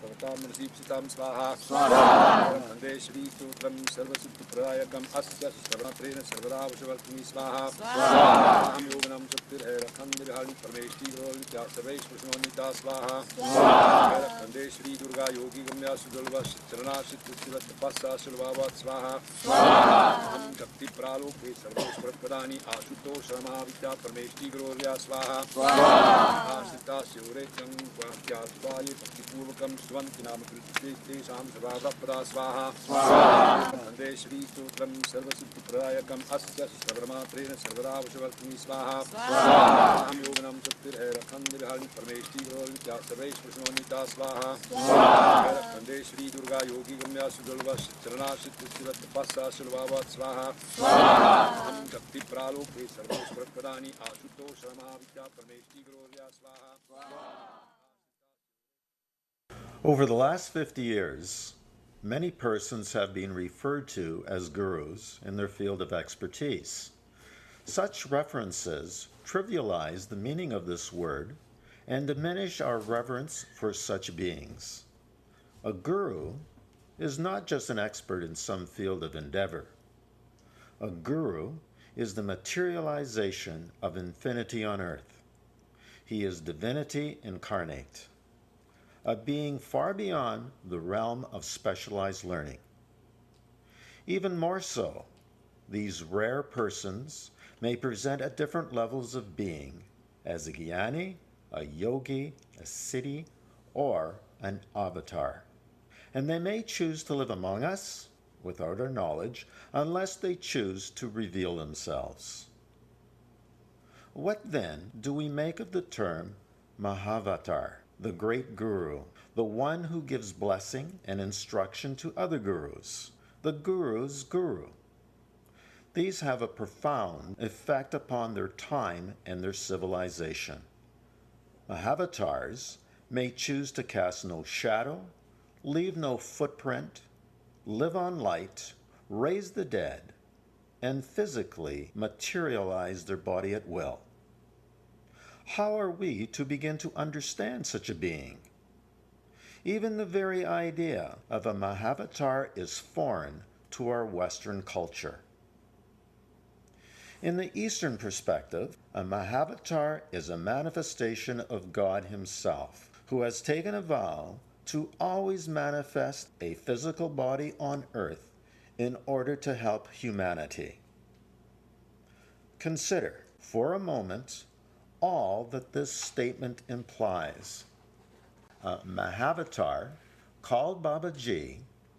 Sarvatam Sitam Swaha Vande Shri Sutram Sarvasuprayakam Asya Sarvatrena Sarvadavashavartini Swaha Aham Yoganam Shaktir Haidakhandi Parmeshti Grolitya Sarvesh Pushnonita Swaha Haidakhandi Shri Durga Yogi Gamya Sudalva Charana Shittivat Tapasa Shilvavat Swaha Aham Shakti Praloke Sarvesh Pradani Ashuto Sharma Vitya Parmeshti Grolya Swaha Ashita Shivrecham Vakya Swaye Purvakam Swanti Namakritti Sam Sarvadapada Swaha Vande Shri Sutram Sarvasuprayakam Asya Sarvamatrena Sarvadavashavartini Swaha Aham Yoganam Shaktir Haidakhandi Parmeshti Grolitya Sarvesh Pushnonita Swaha Haidakhandi Shri Durga Yogi Gamya Sudalva Charana Shittivat Tapasa Shilvavat Swaha Aham Shakti Praloke Sarvesh Pradani Ashuto Sharma Vitya Parmeshti Grolya Swaha. Over the last 50 years, many persons have been referred to as gurus in their field of expertise. Such references trivialize the meaning of this word and diminish our reverence for such beings. A guru is not just an expert in some field of endeavor. A guru is the materialization of infinity on earth. He is divinity incarnate, a being far beyond the realm of specialized learning. Even more so, these rare persons may present at different levels of being as a jnani, a yogi, a siddhi, or an avatar. And they may choose to live among us without our knowledge unless they choose to reveal themselves. What then do we make of the term Mahavatar, the great guru, the one who gives blessing and instruction to other gurus, the guru's guru? These have a profound effect upon their time and their civilization. Mahavatars may choose to cast no shadow, leave no footprint, live on light, raise the dead, and physically materialize their body at will. How are we to begin to understand such a being? Even the very idea of a Mahavatar is foreign to our Western culture. In the Eastern perspective, a Mahavatar is a manifestation of God Himself, who has taken a vow to always manifest a physical body on earth in order to help humanity. Consider, for a moment, all that this statement implies. A Mahavatar, called Babaji,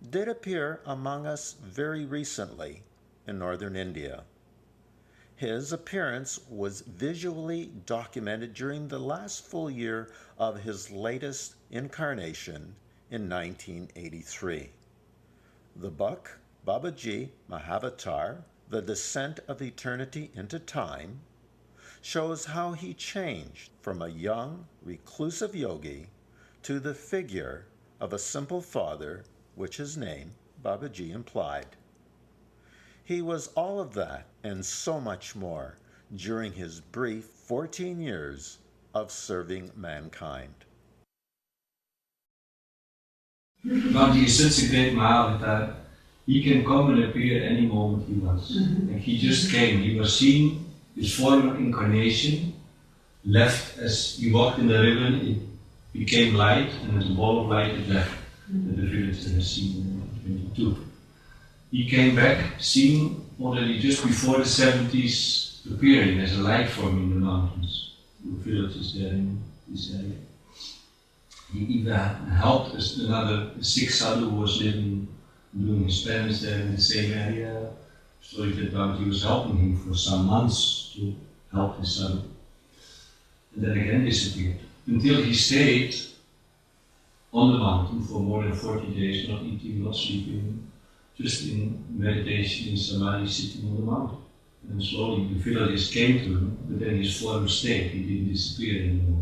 did appear among us very recently in northern India. His appearance was visually documented during the last full year of his latest incarnation in 1983. The book, Babaji Mahavatar, The Descent of Eternity into Time, shows how he changed from a young, reclusive yogi to the figure of a simple father, which his name, Babaji, implied. He was all of that and so much more during his brief 14 years of serving mankind. Babaji is such a great Mahavatar. He can come and appear any moment he wants. Like he just came. He was seen. His former incarnation left as he walked in the river, it became light, and as a ball of light it left the village that has seen in 22. He came back, seen already just before the 70s, appearing as a light form in the mountains, the villages there in this area. He even helped us, another Sikh sadhu who was living, doing his penance there in the same area. Story that Babaji was helping him for some months to help his son. And then again disappeared. Until he stayed on the mountain for more than 40 days, not eating, not sleeping, just in meditation, in samadhi, sitting on the mountain. And slowly the villagers came to him, but then his former state, he didn't disappear anymore.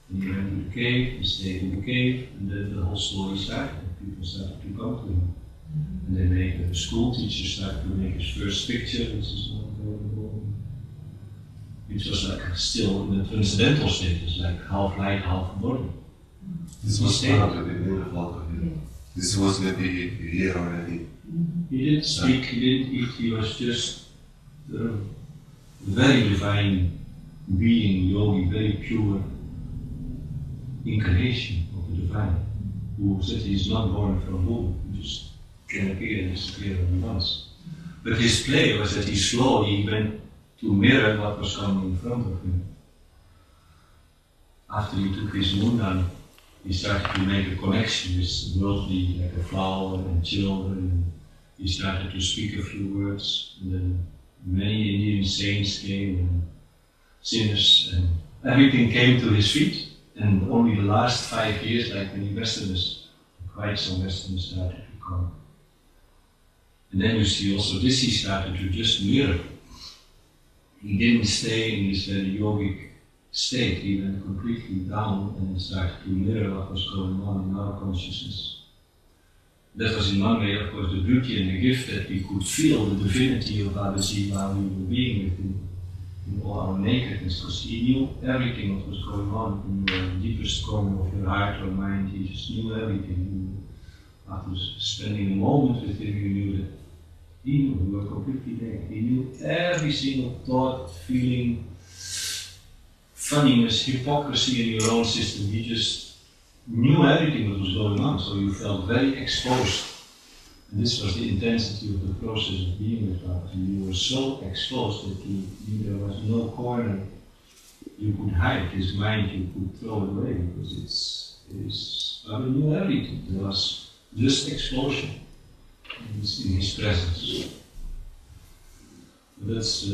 And he went to the cave, and stayed in the cave, and then the whole story started. People started to come to him. And then the school teacher started to make his first picture, which is not available. Which was like still in the transcendental status, like half light, half body. This was part of the photo. This was maybe here already. He didn't speak, he didn't eat, he was just a very divine being, yogi, very pure incarnation of the divine, who said he's not born from womb, he just can appear and disappear at once. But his play was that he slowly went to mirror what was coming in front of him. After he took his mundan, he started to make a connection with worldly, like a flower and children. And he started to speak a few words, and then many Indian saints came, and sinners, and everything came to his feet. And only the last 5 years, like many Westerners, quite some Westerners started to come. And then you see also this, he started to just mirror. He didn't stay in this very yogic state, he went completely down and started to mirror what was going on in our consciousness. That was in one way, of course, the beauty and the gift that we could feel the divinity of Babaji while we were being with him in all our nakedness, because he knew everything that was going on in the deepest corner of your heart or mind. He just knew everything. After spending a moment with him, you knew that he knew you were completely naked. He knew every single thought, feeling, funniness, hypocrisy in your own system. He just knew everything that was going on, so you felt very exposed. And this was the intensity of the process of being with Babaji. You were so exposed that there was no corner you could hide. His mind you could throw it away, because Babaji knew everything. There was just explosion in his presence. But that's,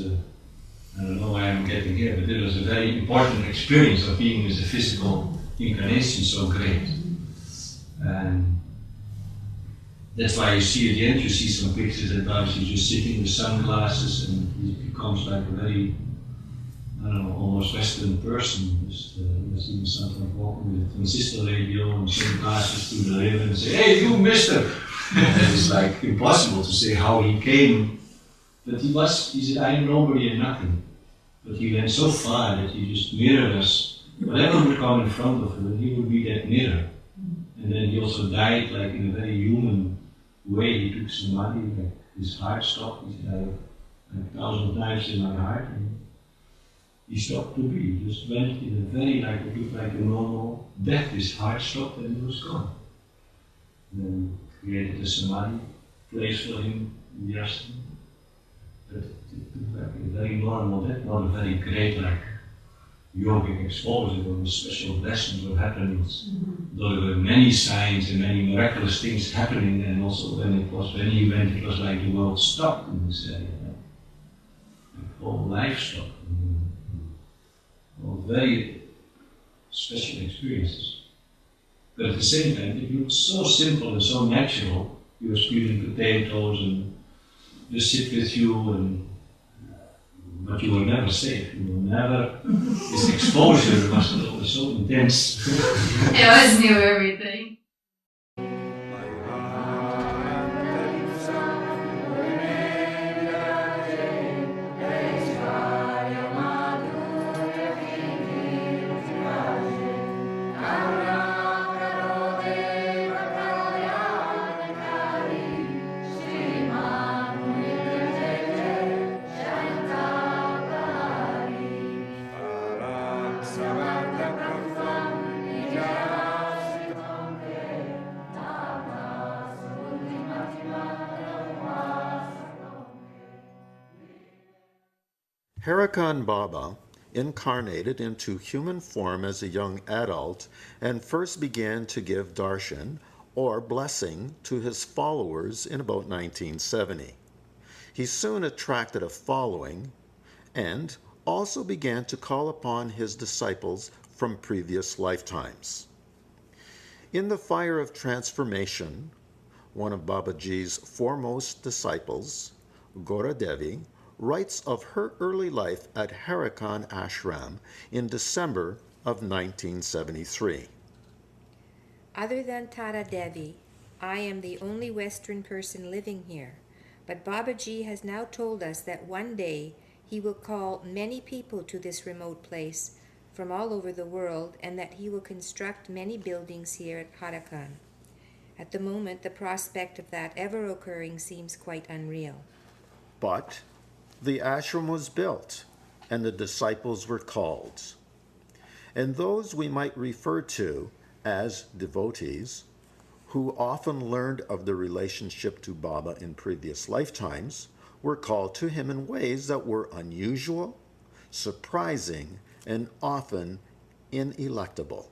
I don't know why I'm getting here, but it was a very important experience of being with the physical incarnation so great. And that's why you see at the end, you see some pictures that Babaji just sitting with sunglasses, and he becomes like a very, I don't know, almost Western person. Just, there's even something walking with a transistor radio and sunglasses to the river and say, "Hey, you mister!" And it's like impossible to say how he came. But he said, "I am nobody and nothing." But he went so far that he just mirrored us. Whatever would come in front of him, he would be that mirror. And then he also died like in a very human way. He took some money, like his heart stopped. He said, "I have like 1,000 knives in my heart." And he stopped to be. He just went in a very, like it looked like a normal death. His heart stopped and he was gone. And then created a samadhi place for him in the ashram. But it looked like a very normal death, not a very great, like yogic exposure or special blessings or happenings. Though there were many signs and many miraculous things happening, and also when he went, it was like the world stopped in this area. Like whole life stopped. All very special experiences. But at the same time, it looked so simple and so natural. He was peeling potatoes and just sit with you, but you were never safe. You were never. This exposure was so intense. I always knew everything. Haidakhan Baba incarnated into human form as a young adult and first began to give darshan, or blessing, to his followers in about 1970. He soon attracted a following and also began to call upon his disciples from previous lifetimes. In the Fire of Transformation, one of Babaji's foremost disciples, Gora Devi, writes of her early life at Haidakhan Ashram in December of 1973. Other than Tara Devi, I am the only Western person living here, but Babaji has now told us that one day he will call many people to this remote place from all over the world, and that he will construct many buildings here at Haidakhan. At the moment, the prospect of that ever occurring seems quite unreal. But the ashram was built, and the disciples were called. And those we might refer to as devotees, who often learned of the relationship to Baba in previous lifetimes, were called to him in ways that were unusual, surprising, and often ineluctable.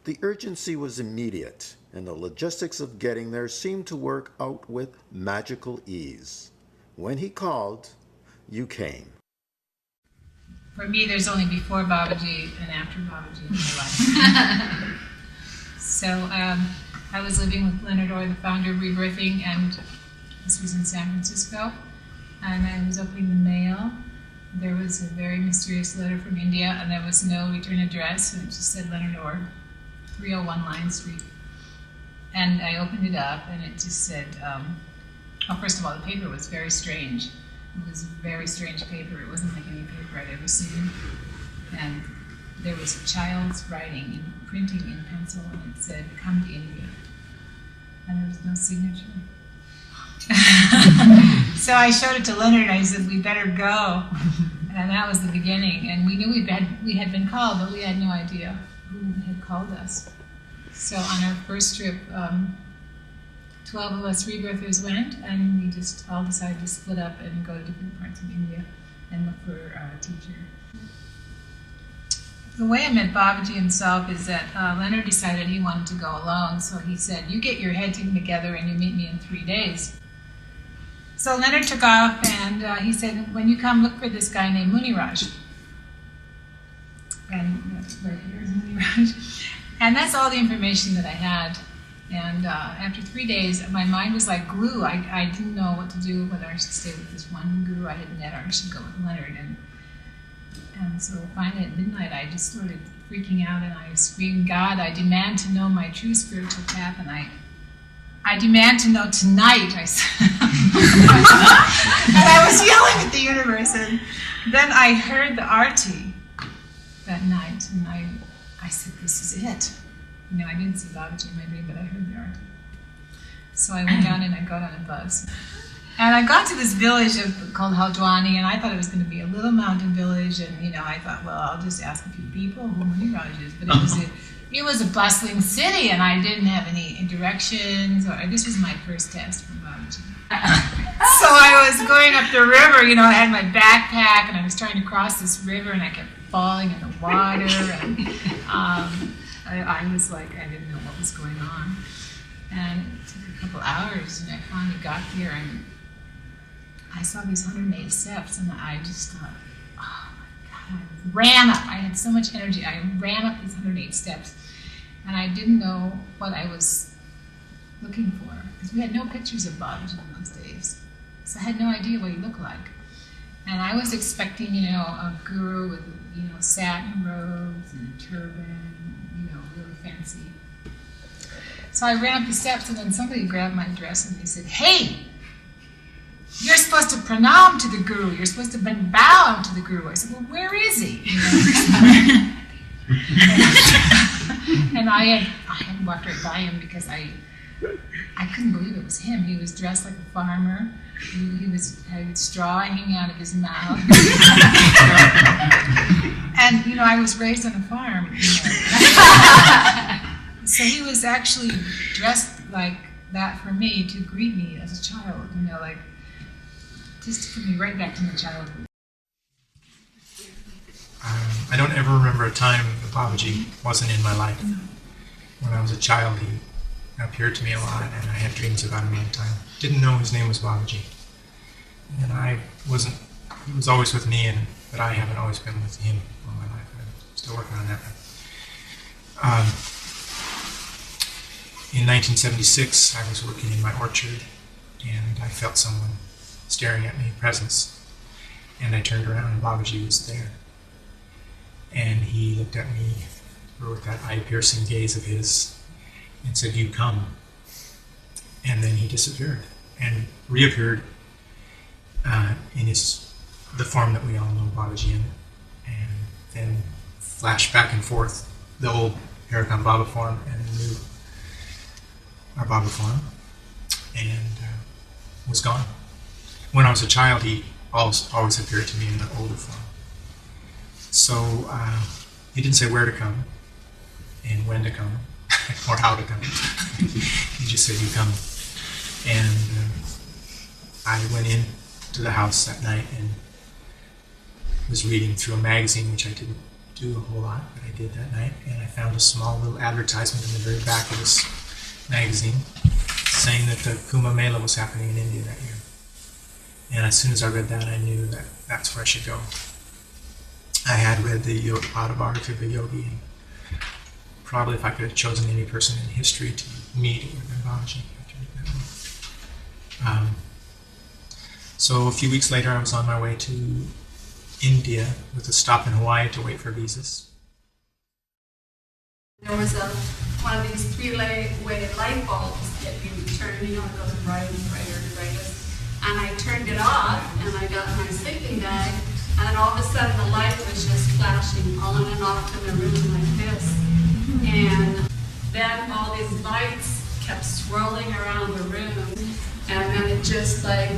The urgency was immediate, and the logistics of getting there seemed to work out with magical ease. When he called, you came. For me, there's only before Babaji and after Babaji in my life. So I was living with Leonard Orr, the founder of Rebirthing, and this was in San Francisco, and I was opening the mail. There was a very mysterious letter from India, and there was no return address, and it just said Leonard Orr, 301 Lion Street. And I opened it up, and it just said, well, first of all, the paper was very strange. It was a very strange paper. It wasn't like any paper I'd ever seen. And there was a child's writing, printing in pencil, and it said, "Come to India." And there was no signature. So I showed it to Leonard, and I said, "We better go." And that was the beginning. And we knew we had been called, but we had no idea who had called us. So on our first trip, 12 of us rebirthers went, and we just all decided to split up and go to different parts of India and look for a teacher. The way I met Babaji himself is that Leonard decided he wanted to go alone, so he said, "You get your head together and you meet me in 3 days." So Leonard took off, and he said, "When you come, look for this guy named Muniraj." And right here is Muniraj. And that's all the information that I had. And after 3 days, my mind was like glue. I didn't know what to do, whether I should stay with this one guru I had met or I should go with Leonard. And so finally at midnight, I just started freaking out, and I screamed, "God, I demand to know my true spiritual path, and I demand to know tonight," I said. And I was yelling at the universe. And then I heard the arti that night, and I said, "This is it." You know, I didn't see Babaji in my dream, but I heard the arti. So I went down and I got on a bus. And I got to this village called Haldwani, and I thought it was going to be a little mountain village, and you know, I thought, well, I'll just ask a few people who Muniraj is. But it was a bustling city, and I didn't have any directions. This was my first test from Babaji. So I was going up the river, you know, I had my backpack, and I was trying to cross this river, and I kept falling in the water, and I was like, I didn't know what was going on. And it took a couple hours, and I finally got there, and I saw these 108 steps, and I just thought, oh my God, I ran up. I had so much energy. I ran up these 108 steps, and I didn't know what I was looking for, because we had no pictures of Babaji in those days. So I had no idea what he looked like. And I was expecting, you know, a guru with, you know, satin robes and a turban, you know, really fancy. So I ran up the steps, and then somebody grabbed my dress, and they said, "Hey, you're supposed to pranam to the guru. You're supposed to bow to the guru." I said, "Well, where is he?" You know? And I had walked right by him because I couldn't believe it was him. He was dressed like a farmer. He had straw hanging out of his mouth. And, you know, I was raised on a farm. You know. So he was actually dressed like that for me to greet me as a child, you know, like just to put me right back to my childhood. I don't ever remember a time that Babaji wasn't in my life. When I was a child, he appeared to me a lot, and I had dreams about him all the time. Didn't know his name was Babaji. And he was always with me, but I haven't always been with him all my life. I'm still working on that. In 1976, I was working in my orchard, and I felt someone staring at me, presence. And I turned around, and Babaji was there. And he looked at me with that eye-piercing gaze of his and said, "You come." And then he disappeared and reappeared in the form that we all know Babaji in. And then flashed back and forth the old Haidakhan Baba form and the new our Baba form, and was gone. When I was a child, he always appeared to me in the older form. So he didn't say where to come and when to come or how to come. He just said, "You come." And I went in to the house that night and was reading through a magazine, which I didn't do a whole lot, but I did that night, and I found a small little advertisement in the very back of this magazine saying that the Kumbh Mela was happening in India that year. And as soon as I read that, I knew that that's where I should go. I had read the Autobiography of a Yogi, and probably if I could have chosen any person in history to meet, it would have been Babaji. So a few weeks later, I was on my way to India with a stop in Hawaii to wait for visas. There was one of these three-way light bulbs that you turn, it goes brighter and brighter and brighter. And I turned it off, and I got my sleeping bag, and all of a sudden the light was just flashing on and off in the room like this. And then all these lights kept swirling around the room, and then it just like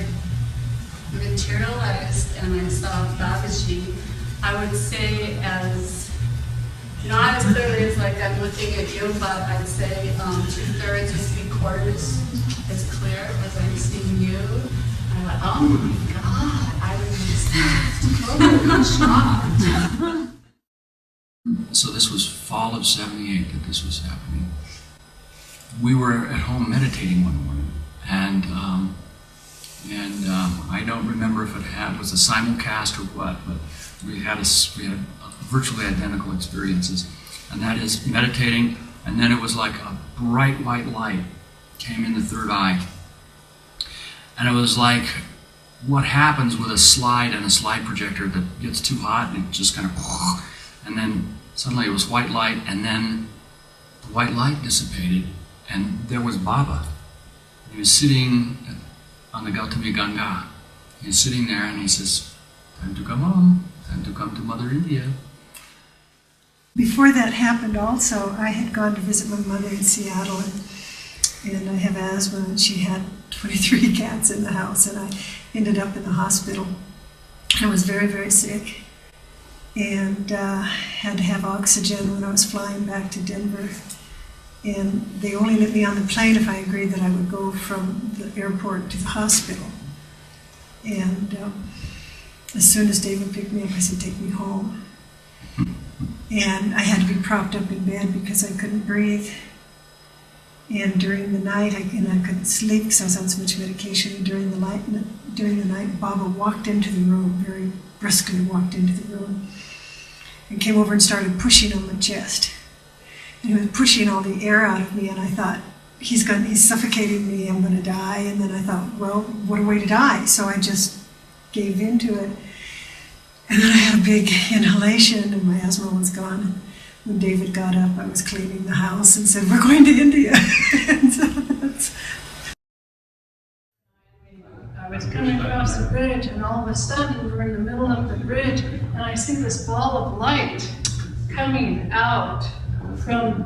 materialized, and I saw Babaji. I would say as, not as clearly as like I'm looking at you, but I'd say 2/3 or 3/4 as clear as I'm seeing you. I went, oh my God, I was totally shocked. So this was fall of '78 that this was happening. We were at home meditating one morning, and I don't remember if it was a simulcast or what, but we had virtually identical experiences, and that is meditating, and then it was like a bright white light came in the third eye, and it was like what happens with a slide and a slide projector that gets too hot and it just kind of, and then suddenly it was white light, and then the white light dissipated, and there was Baba. He was sitting on the Gautami Ganga. He was sitting there, and he says, "Time to come home, time to come to Mother India." Before that happened also, I had gone to visit my mother in Seattle, and I have asthma, and she had 23 cats in the house, and I ended up in the hospital. I was very, very sick, and had to have oxygen when I was flying back to Denver. And they only let me on the plane if I agreed that I would go from the airport to the hospital. And as soon as David picked me up, I said, "Take me home." And I had to be propped up in bed because I couldn't breathe. And during the night, I couldn't sleep because I was on so much medication. And during the night, Baba walked into the room, very briskly walked into the room, and came over and started pushing on my chest. And he was pushing all the air out of me, and I thought, he's suffocating me, I'm going to die. And then I thought, well, what a way to die. So I just gave into it. And then I had a big inhalation, and my asthma was gone. And when David got up, I was cleaning the house and said, "We're going to India." And so I was coming across the bridge, and all of a sudden we're in the middle of the bridge, and I see this ball of light coming out from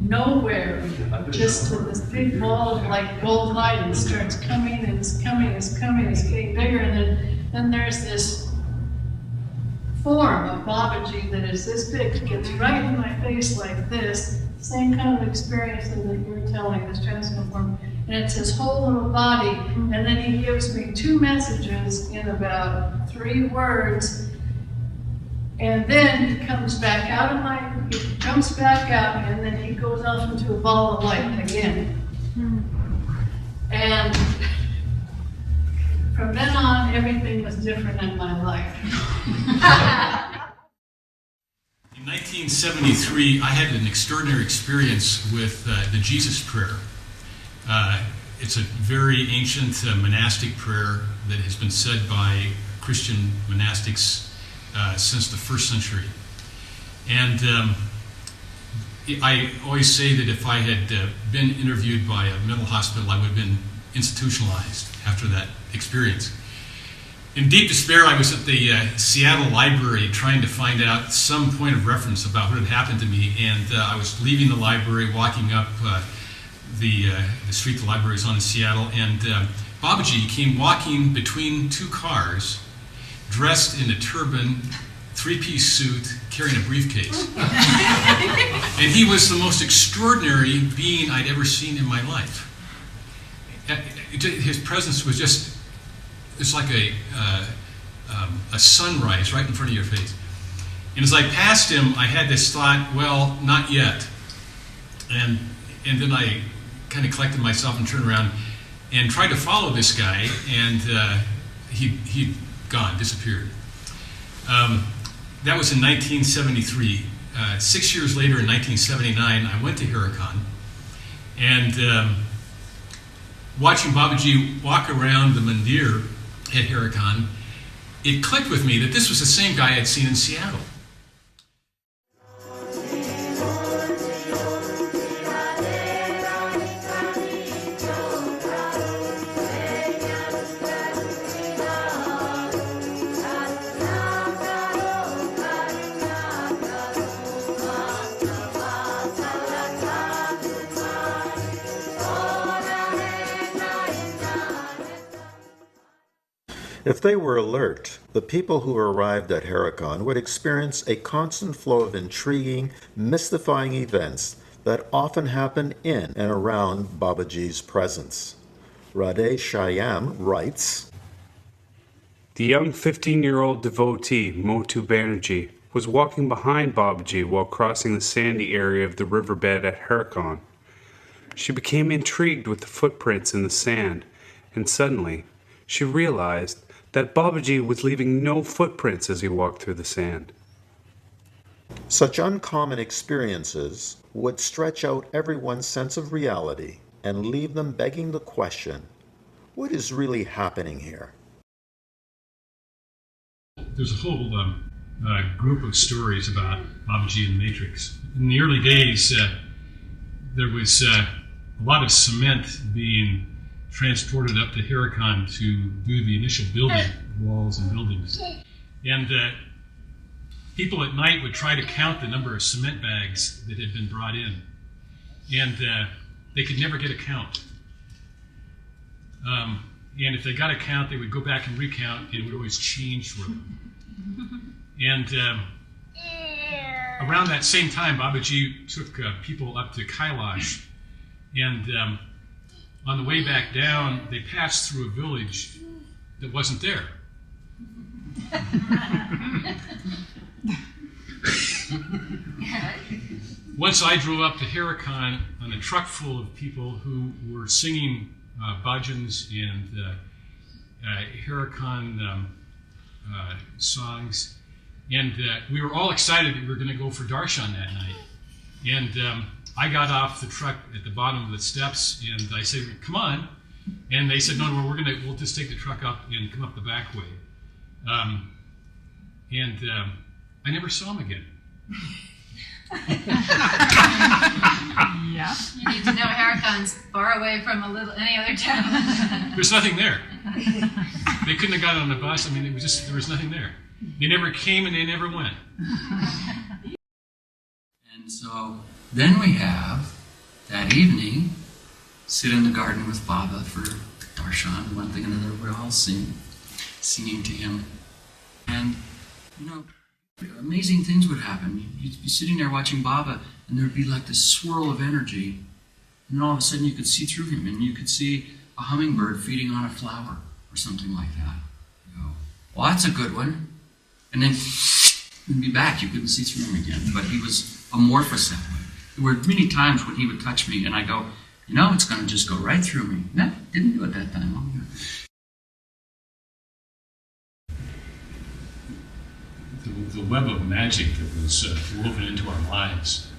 nowhere, just to this big ball of like gold light, and it starts coming, and it's coming, it's coming, it's getting bigger, and then there's this form of Babaji that is this big, gets right in my face like this, same kind of experience that you're telling, this transcendental form, and it's his whole little body, and then he gives me 2 messages in about 3 words, and then he comes back out, and then he goes off into a ball of light again. And from then on, everything was different in my life. In 1973, I had an extraordinary experience with the Jesus prayer. It's a very ancient monastic prayer that has been said by Christian monastics since the 1st century. And I always say that if I had been interviewed by a mental hospital, I would have been institutionalized after that experience. In deep despair, I was at the Seattle Library trying to find out some point of reference about what had happened to me, and I was leaving the library, walking up the street the library is on in Seattle, and Babaji came walking between two cars, dressed in a turban, three-piece suit, carrying a briefcase. And he was the most extraordinary being I'd ever seen in my life. His presence was just, it's like a sunrise right in front of your face. And as I passed him, I had this thought, well, not yet. And then I kind of collected myself and turned around and tried to follow this guy, and he'd gone, disappeared. That was in 1973. 6 years later, in 1979, I went to Haidakhan, and watching Babaji walk around the mandir at Haidakhan, it clicked with me that this was the same guy I'd seen in Seattle. If they were alert, the people who arrived at Haidakhan would experience a constant flow of intriguing, mystifying events that often happen in and around Babaji's presence. Radhe Shyam writes, The young 15-year-old devotee, Motu Banerjee, was walking behind Babaji while crossing the sandy area of the riverbed at Haidakhan. She became intrigued with the footprints in the sand, and suddenly she realized that Babaji was leaving no footprints as he walked through the sand. Such uncommon experiences would stretch out everyone's sense of reality and leave them begging the question, what is really happening here? There's a whole group of stories about Babaji and the Matrix. In the early days, there was a lot of cement being transported up to Haidakhan to do the initial building, walls and buildings. And people at night would try to count the number of cement bags that had been brought in. And they could never get a count. And if they got a count, they would go back and recount, and it would always change for them. And around that same time, Babaji took people up to Kailash, and on the way back down, they passed through a village that wasn't there. Once I drove up to Haidakhan on a truck full of people who were singing bhajans and Haidakhan songs, and we were all excited that we were going to go for darshan that night. And I got off the truck at the bottom of the steps, and I said, "Come on!" And they said, "No, we'll just take the truck up and come up the back way." I never saw him again. Yeah. You need to know Haidakhan's far away from any other town. There's nothing there. They couldn't have gotten on the bus. I mean, there was nothing there. They never came and they never went. And so then we have that evening, sit in the garden with Baba for darshan, one thing and another. We're all singing to him. And, amazing things would happen. You'd be sitting there watching Baba, and there'd be like this swirl of energy. And then all of a sudden you could see through him, and you could see a hummingbird feeding on a flower or something like that. You go, well, that's a good one. And then he'd be back. You couldn't see through him again. But he was amorphous that way. There were many times when he would touch me, and I go, it's going to just go right through me. No, didn't do it that time. The web of magic that was woven into our lives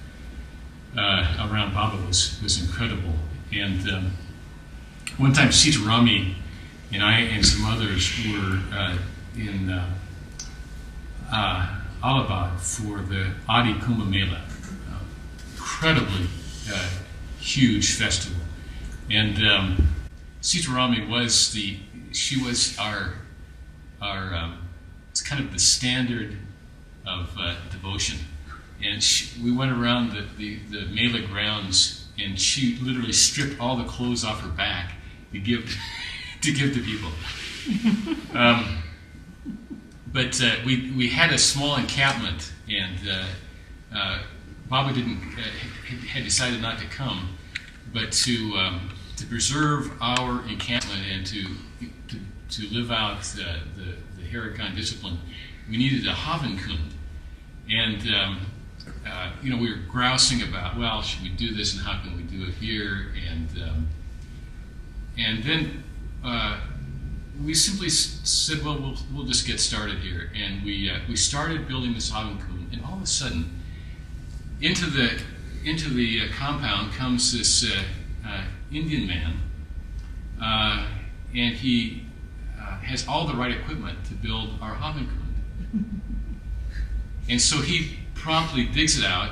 around Baba was incredible. And one time Sita Rami and I and some others were in Allahabad for the Adi Kumbh Mela, incredibly huge festival. And Sita Rami was our it's kind of the standard of devotion. And we went around the Mela grounds, and she literally stripped all the clothes off her back to give to people. But we had a small encampment, and Baba had decided not to come, but to preserve our encampment and to live out the Haidakhan discipline, we needed a Havankund. And we were grousing about, well, should we do this, and how can we do it here? And then we simply said, well, we'll just get started here. And we started building this Havankund, and all of a sudden, into the compound comes this Indian man, and he has all the right equipment to build our Havankund. And so he promptly digs it out,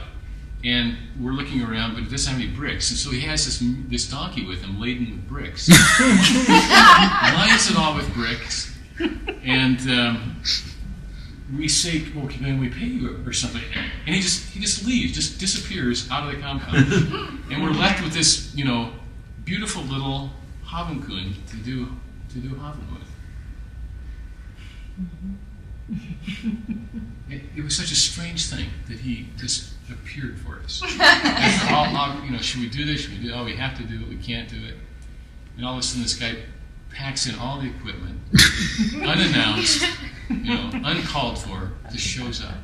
and we're looking around, but it doesn't have any bricks. And so he has this donkey with him laden with bricks. Lines it all with bricks, and we say, well, can we pay you or something? And he just leaves, just disappears out of the compound. And we're left with this, beautiful little Havankund to do Havan with. It was such a strange thing that he just appeared for us. Should we do this? Should we do? Oh, we have to do it. We can't do it. And all of a sudden, this guy packs in all the equipment, unannounced, uncalled for, just shows up.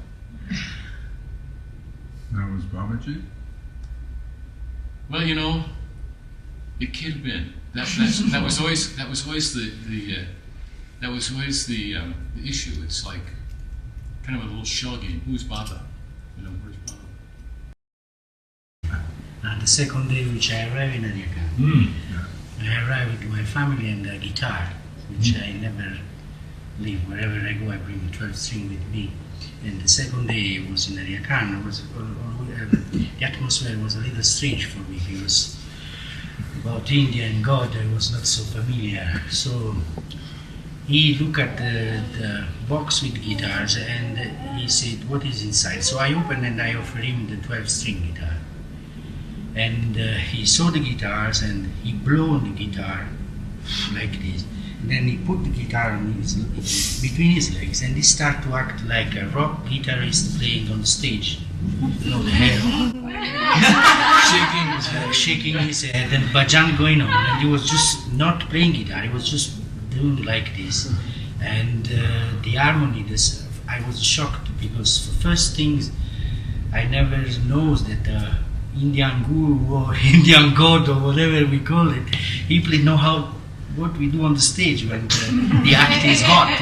That was Babaji? Well, it could have been. That was always the issue. It's like kind of a little shell game. Who's Baba? Where's Baba? The second day which I arrived in Haidakhan, I arrived with my family and a guitar, which I never leave. Wherever I go, I bring a 12-string with me. And the second day was in Haidakhan. The atmosphere was a little strange for me because about India and God I was not so familiar. So he looked at the box with guitars and he said, what is inside? So I opened and I offered him the 12-string guitar. And he saw the guitars and he blew on the guitar like this. And then he put the guitar on between his legs and he started to act like a rock guitarist playing on the stage. The hair. shaking his head and bhajan going on. And he was just not playing guitar, he was just doing like this. And the harmony, I was shocked because the first things I never knows that the Indian guru or Indian god or whatever we call it, he know what we do on the stage when the act is hot,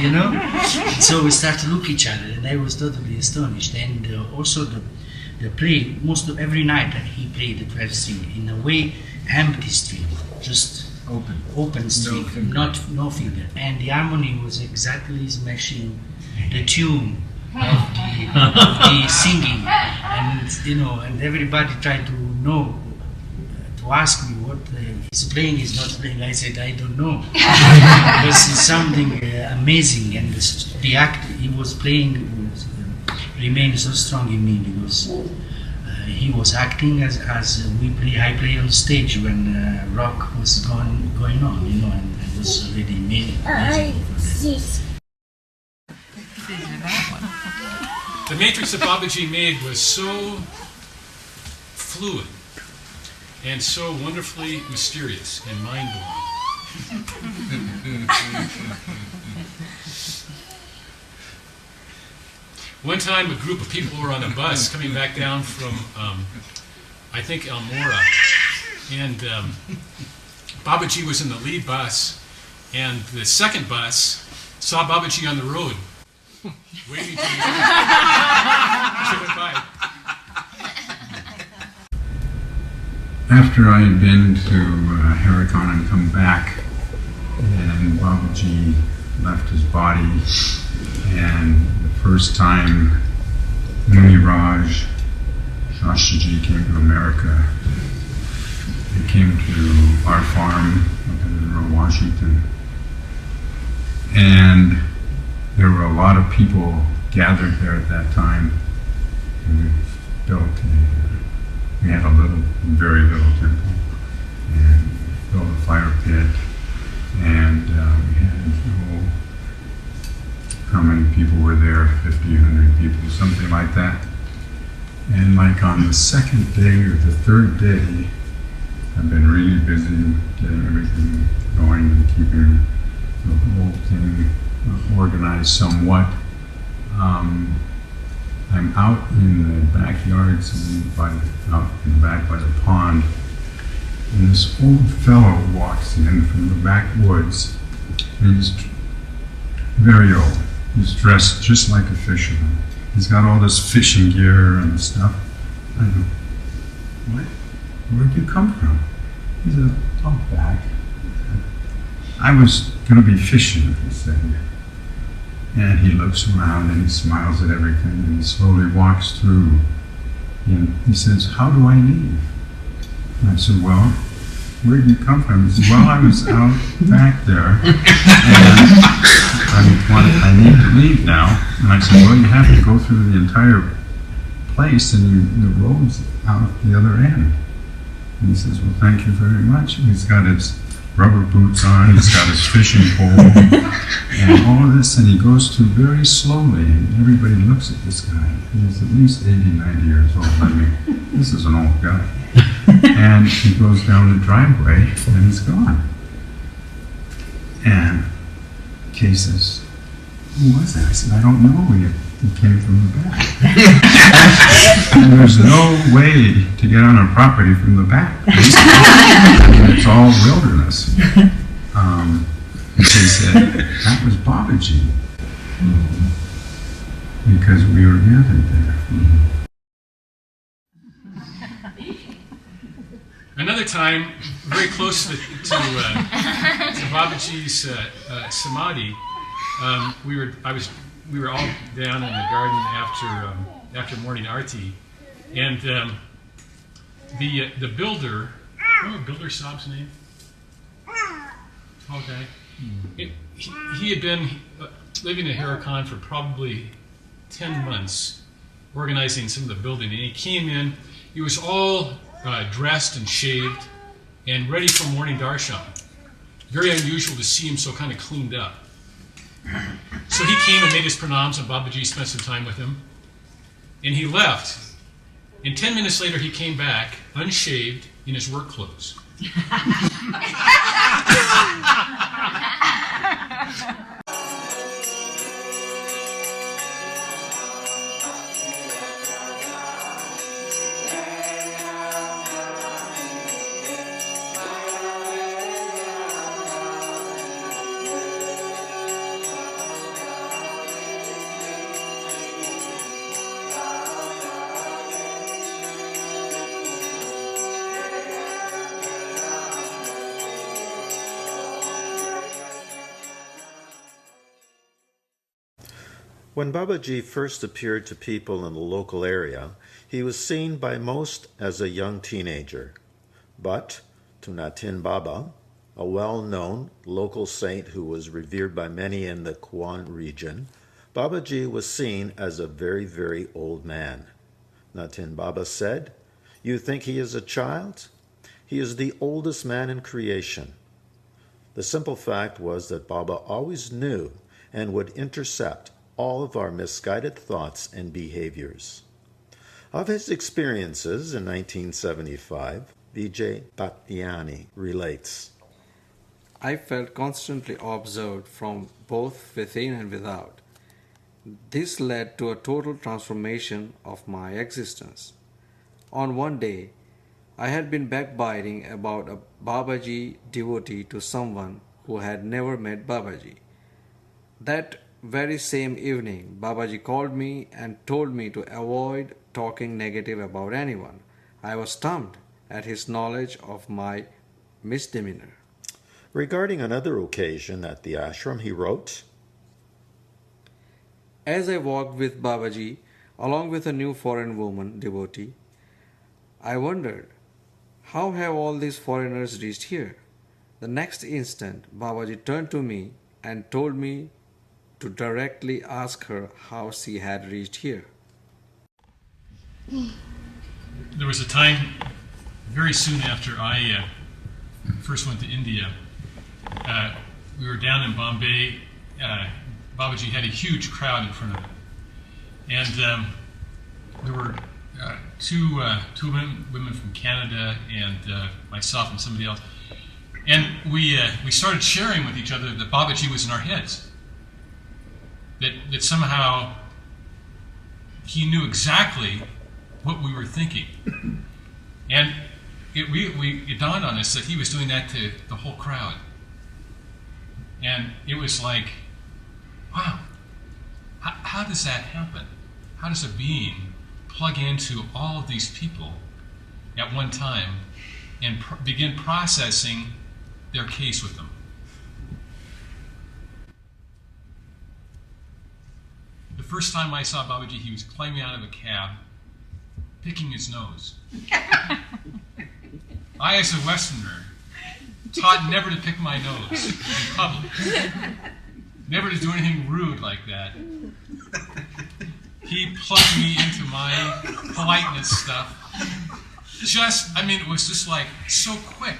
So we started to look at each other and I was totally astonished. And also the play, every night he played the 12-string in a way empty string, just open string, no finger. And the harmony was exactly matching the tune of the singing, and everybody tried to know, to ask me what he's playing, he's not playing. I said, I don't know. Because it's something amazing, and the act he was playing remained so strong in me because he was acting as I play on stage when rock was going on, and it was really amazing. The matrix that Babaji made was so fluid and so wonderfully mysterious and mind-blowing. One time a group of people were on a bus coming back down from, I think, Almora, and Babaji was in the lead bus, and the second bus saw Babaji on the road, waiting to went by. After I had been to Haidakhan and come back, and Babaji left his body, and the first time Muni Raj Shastriji came to America, he came to our farm up in Monroe, Washington, and there were a lot of people gathered there at that time. And we had a very little temple, and built a fire pit, and we had, how many people were there? 50, 100 people, something like that. And like on the second day or the third day, I've been really busy getting everything going and keeping the whole thing organized somewhat. I'm out in the backyards, out in the back by the pond, and this old fellow walks in from the backwoods, and he's very old. He's dressed just like a fisherman. He's got all this fishing gear and stuff. I go, what? Where'd you come from? He said, oh, back. I was going to be fishing, he said. And he looks around and he smiles at everything and he slowly walks through. And he says, how do I leave? And I said, well, where did you come from? He said, well, I was out back there and I need to leave now. And I said, well, you have to go through the entire place and the road's out the other end. And he says, well, thank you very much. And he's got his rubber boots on, he's got his fishing pole, and all of this, and he goes through very slowly, and everybody looks at this guy. He's at least 80, 90 years old. I mean, this is an old guy. And he goes down the driveway, and he's gone. And Kay says, who was that? I said, I don't know. He came from the back. And there's no way to get on a property from the back. It's all wilderness. And they said, that was Babaji. Because we were gathered there. Another time, very close to Babaji's samadhi, we were all down in the garden after morning arti, and the builder, remember Builder Saab's name? Tall guy. He had been living in Haidakhan for probably 10 months, organizing some of the building, and he came in. He was all dressed and shaved and ready for morning darshan. Very unusual to see him so kind of cleaned up. So he came and made his pranams, and Babaji spent some time with him. And he left. And 10 minutes later, he came back, unshaved, in his work clothes. When Babaji first appeared to people in the local area, he was seen by most as a young teenager. But to Natin Baba, a well-known local saint who was revered by many in the Kuan region, Babaji was seen as a very, very old man. Natin Baba said, "You think he is a child? He is the oldest man in creation." The simple fact was that Baba always knew and would intercept all of our misguided thoughts and behaviors. Of his experiences in 1975, Vijay Bhattiani relates, I felt constantly observed from both within and without. This led to a total transformation of my existence. On one day, I had been backbiting about a Babaji devotee to someone who had never met Babaji. That very same evening, Babaji called me and told me to avoid talking negative about anyone. I was stunned at his knowledge of my misdemeanor. Regarding another occasion at the ashram, he wrote, As I walked with Babaji, along with a new foreign woman devotee, I wondered, how have all these foreigners reached here? The next instant, Babaji turned to me and told me to directly ask her how she had reached here. There was a time very soon after I first went to India. We were down in Bombay. Babaji had a huge crowd in front of him. And there were two women from Canada and myself and somebody else. And we started sharing with each other that Babaji was in our heads. That somehow he knew exactly what we were thinking. And it dawned on us that he was doing that to the whole crowd. And it was like, wow, how does that happen? How does a being plug into all of these people at one time and begin processing their case with them? The first time I saw Babaji, he was climbing out of a cab, picking his nose. I, as a Westerner, taught never to pick my nose in public. Never to do anything rude like that. He plugged me into my politeness stuff. It was just like so quick.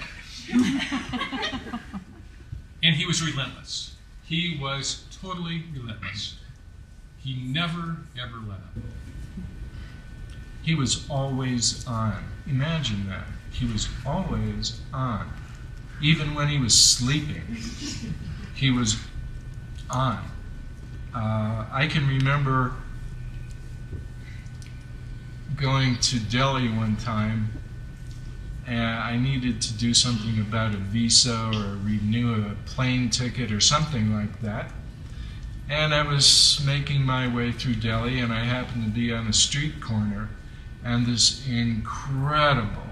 And he was relentless. He was totally relentless. He never, ever let up. He was always on. Imagine that. He was always on. Even when he was sleeping, he was on. I can remember going to Delhi one time, and I needed to do something about a visa or renew a plane ticket or something like that. And I was making my way through Delhi, and I happened to be on a street corner, and this incredible,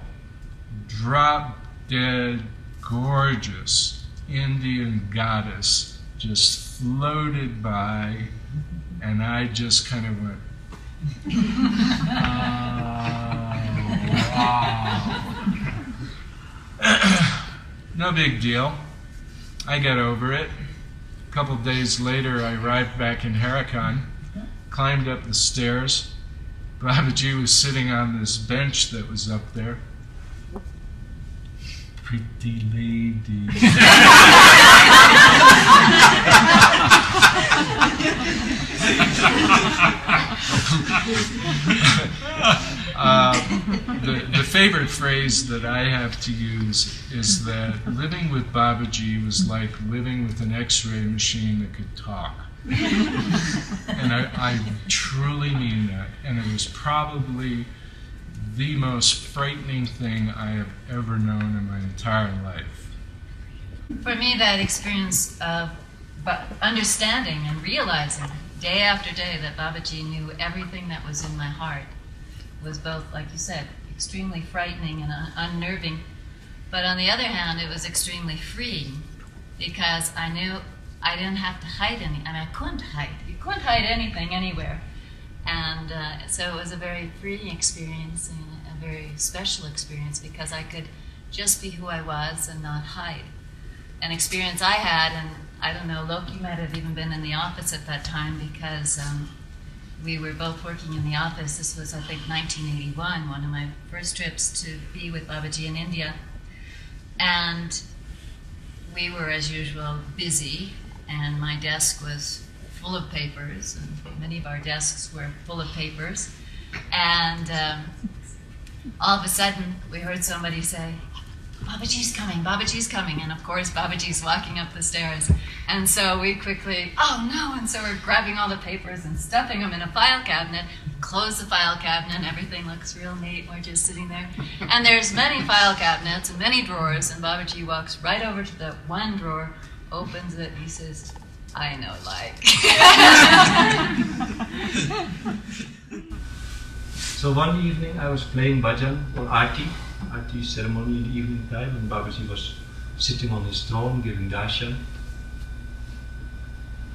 drop-dead, gorgeous Indian goddess just floated by, and I just kind of went, wow. No big deal. I got over it. A couple of days later, I arrived back in Haidakhan, climbed up the stairs. Babaji was sitting on this bench that was up there. Pretty lady. The favorite phrase that I have to use is that living with Babaji was like living with an X-ray machine that could talk. And I truly mean that. And it was probably the most frightening thing I have ever known in my entire life. For me, that experience of understanding and realizing day after day that Babaji knew everything that was in my heart was both, like you said, extremely frightening and unnerving. But on the other hand, it was extremely freeing because I knew I didn't have to hide any, and I couldn't hide. You couldn't hide anything anywhere. And so it was a very freeing experience and a very special experience because I could just be who I was and not hide. An experience I had, and I don't know, Loki might have even been in the office at that time because we were both working in the office. This was, I think, 1981, one of my first trips to be with Babaji in India. And we were, as usual, busy, and my desk was full of papers, and many of our desks were full of papers. And all of a sudden, we heard somebody say, Babaji's coming, and of course Babaji's walking up the stairs. And so we quickly, oh no, and so we're grabbing all the papers and stuffing them in a file cabinet, close the file cabinet, and everything looks real neat, we're just sitting there. And there's many file cabinets and many drawers, and Babaji walks right over to the one drawer, opens it, and he says, I know, like. So one evening I was playing bhajan or Aarti ceremony in the evening time, and Babaji was sitting on his throne giving darshan.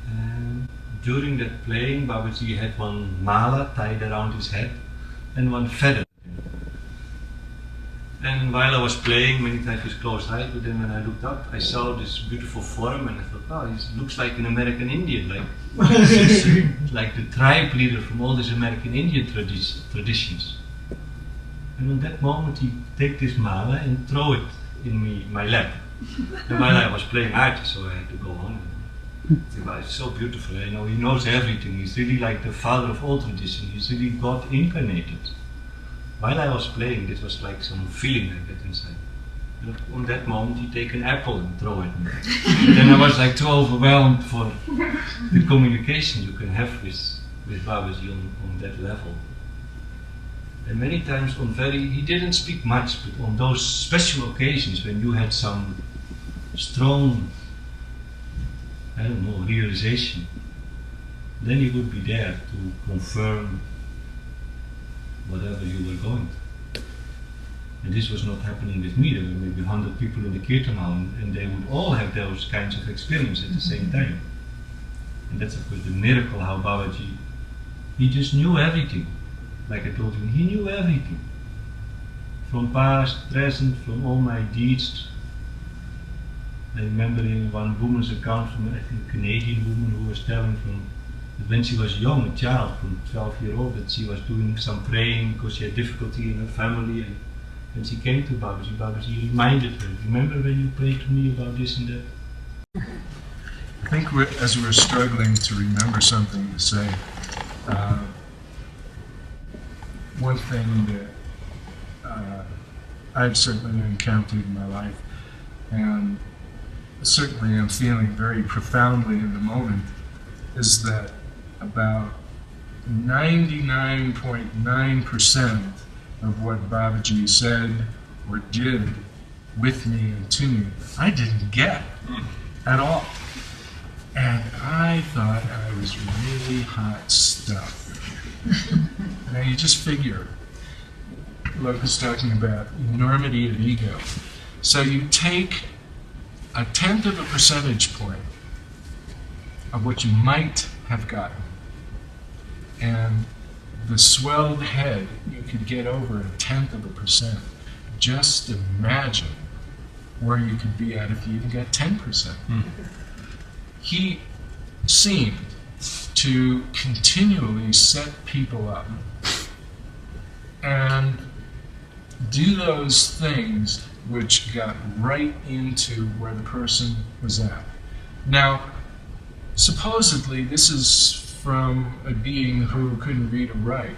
And during that playing, Babaji had one mala tied around his head and one feather. And while I was playing, many times with closed eyes, but then when I looked up, I saw this beautiful form, and I thought, oh, he looks like an American Indian, like the tribe leader from all these American Indian traditions. And on that moment, he take this mala and throw it in my lap. And while I was playing art, so I had to go on. Wow, it's so beautiful. You know, he knows everything. He's really like the father of all tradition. He's really God incarnated. While I was playing, this was like some feeling I get inside. And on that moment, he take an apple and throw it at me. Then I was like too overwhelmed for the communication you can have with Babaji on that level. And many times he didn't speak much, but on those special occasions when you had some strong, I don't know, realization, then he would be there to confirm whatever you were going to. And this was not happening with me. There were maybe 100 people in the Kirtan hall, and they would all have those kinds of experiences at the same time. And that's of course the miracle how Babaji, he just knew everything. Like I told you, he knew everything. From past, present, from all my deeds. I remember in one woman's account from, I think, a Canadian woman who was telling from when she was young, a child from 12-year-old, that she was doing some praying because she had difficulty in her family, and when she came to Babaji, Babaji reminded her, remember when you prayed to me about this and that? I think as we're struggling to remember something to say, one thing that I've certainly encountered in my life, and certainly I'm feeling very profoundly in the moment, is that about 99.9% of what Babaji said or did with me and to me, I didn't get at all. And I thought I was really hot stuff. Now you just figure, Loke is talking about enormity of ego. So you take 1/10 of a percentage point of what you might have gotten, and the swelled head, you could get over 1/10 of a percent. Just imagine where you could be at if you even got 10%. He seemed to continually set people up and do those things which got right into where the person was at. Now, supposedly this is from a being who couldn't read or write,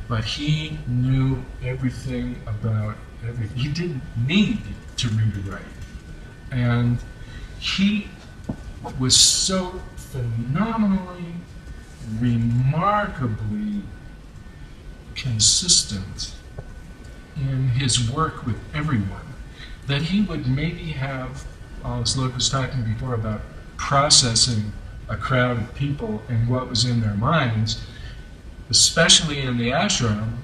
but he knew everything about everything. He didn't need to read or write. And he was so phenomenally, remarkably consistent in his work with everyone that he would maybe have, as Luke was talking before about processing a crowd of people and what was in their minds, especially in the ashram,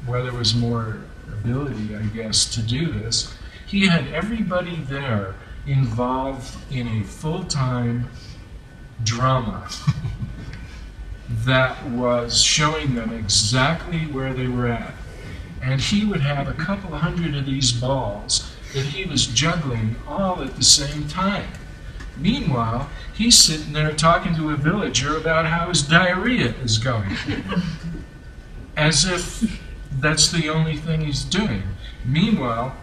where there was more ability, I guess, to do this. He had everybody there involved in a full-time drama that was showing them exactly where they were at. And he would have a couple hundred of these balls that he was juggling all at the same time. Meanwhile, he's sitting there talking to a villager about how his diarrhea is going. As if that's the only thing he's doing. Meanwhile,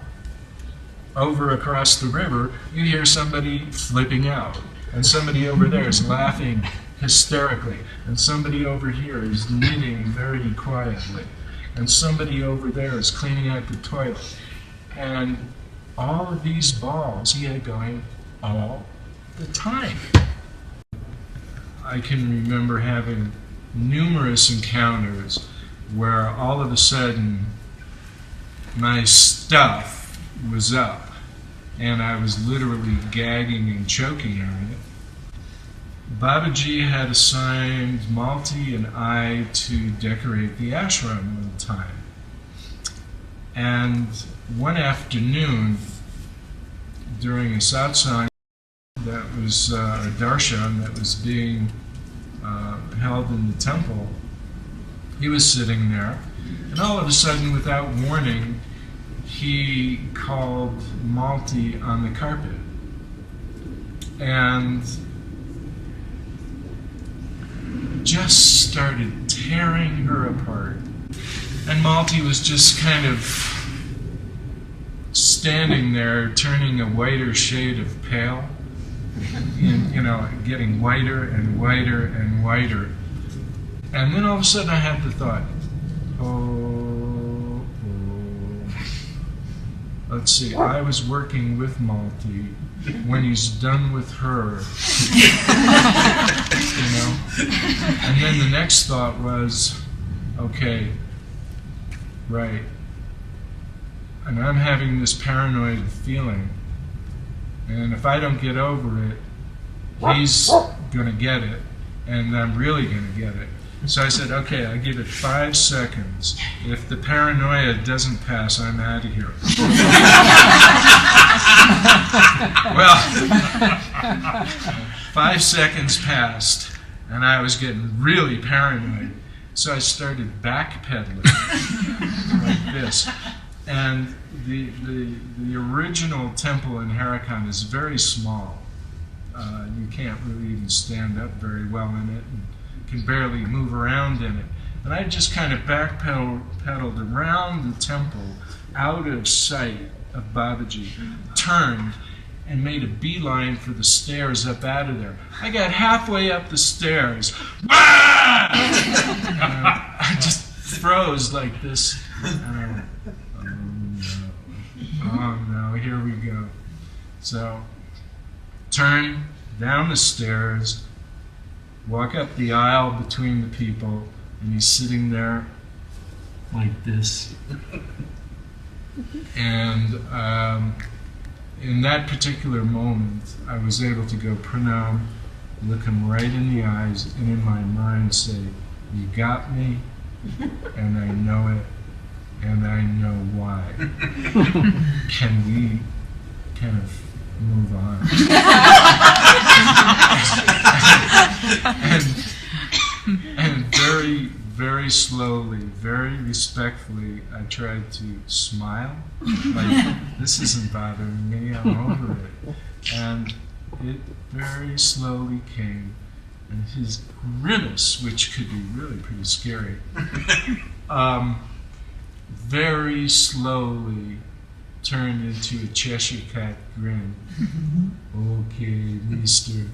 over across the river, you hear somebody flipping out. And somebody over there is laughing hysterically. And somebody over here is knitting very quietly. And somebody over there is cleaning out the toilet. And all of these balls he had going all the time. I can remember having numerous encounters where all of a sudden my stuff was up and I was literally gagging and choking on it. Babaji had assigned Malti and I to decorate the ashram one time. And one afternoon, during a satsang that was a darshan that was being held in the temple, he was sitting there And all of a sudden, without warning, he called Malti on the carpet. And just started tearing her apart. And Malti was just kind of standing there, turning a whiter shade of pale, and, getting whiter and whiter and whiter. And then all of a sudden I had the thought, let's see, I was working with Malti when he's done with her, And then the next thought was, okay, right. And I'm having this paranoid feeling, and if I don't get over it, he's gonna get it, and I'm really gonna get it. So I said, okay, I give it 5 seconds. If the paranoia doesn't pass, I'm out of here. Well, 5 seconds passed, and I was getting really paranoid. So I started backpedaling like this. And the original temple in Haidakhan is very small. You can't really even stand up very well in it, and can barely move around in it. And I just kind of backpedaled around the temple, out of sight of Babaji, turned, and made a beeline for the stairs up out of there. I got halfway up the stairs. I just froze like this. And I went, oh no, here we go. So, turn down the stairs, walk up the aisle between the people, and he's sitting there like this. And in that particular moment, I was able to go pranam, look him right in the eyes, and in my mind say, you got me, and I know it, and I know why. Can we kind of move on? and very, very slowly, very respectfully, I tried to smile. Like, this isn't bothering me, I'm over it. And it very slowly came. And his grimace, which could be really pretty scary, very slowly turned into a Cheshire Cat grin. Okay, mister.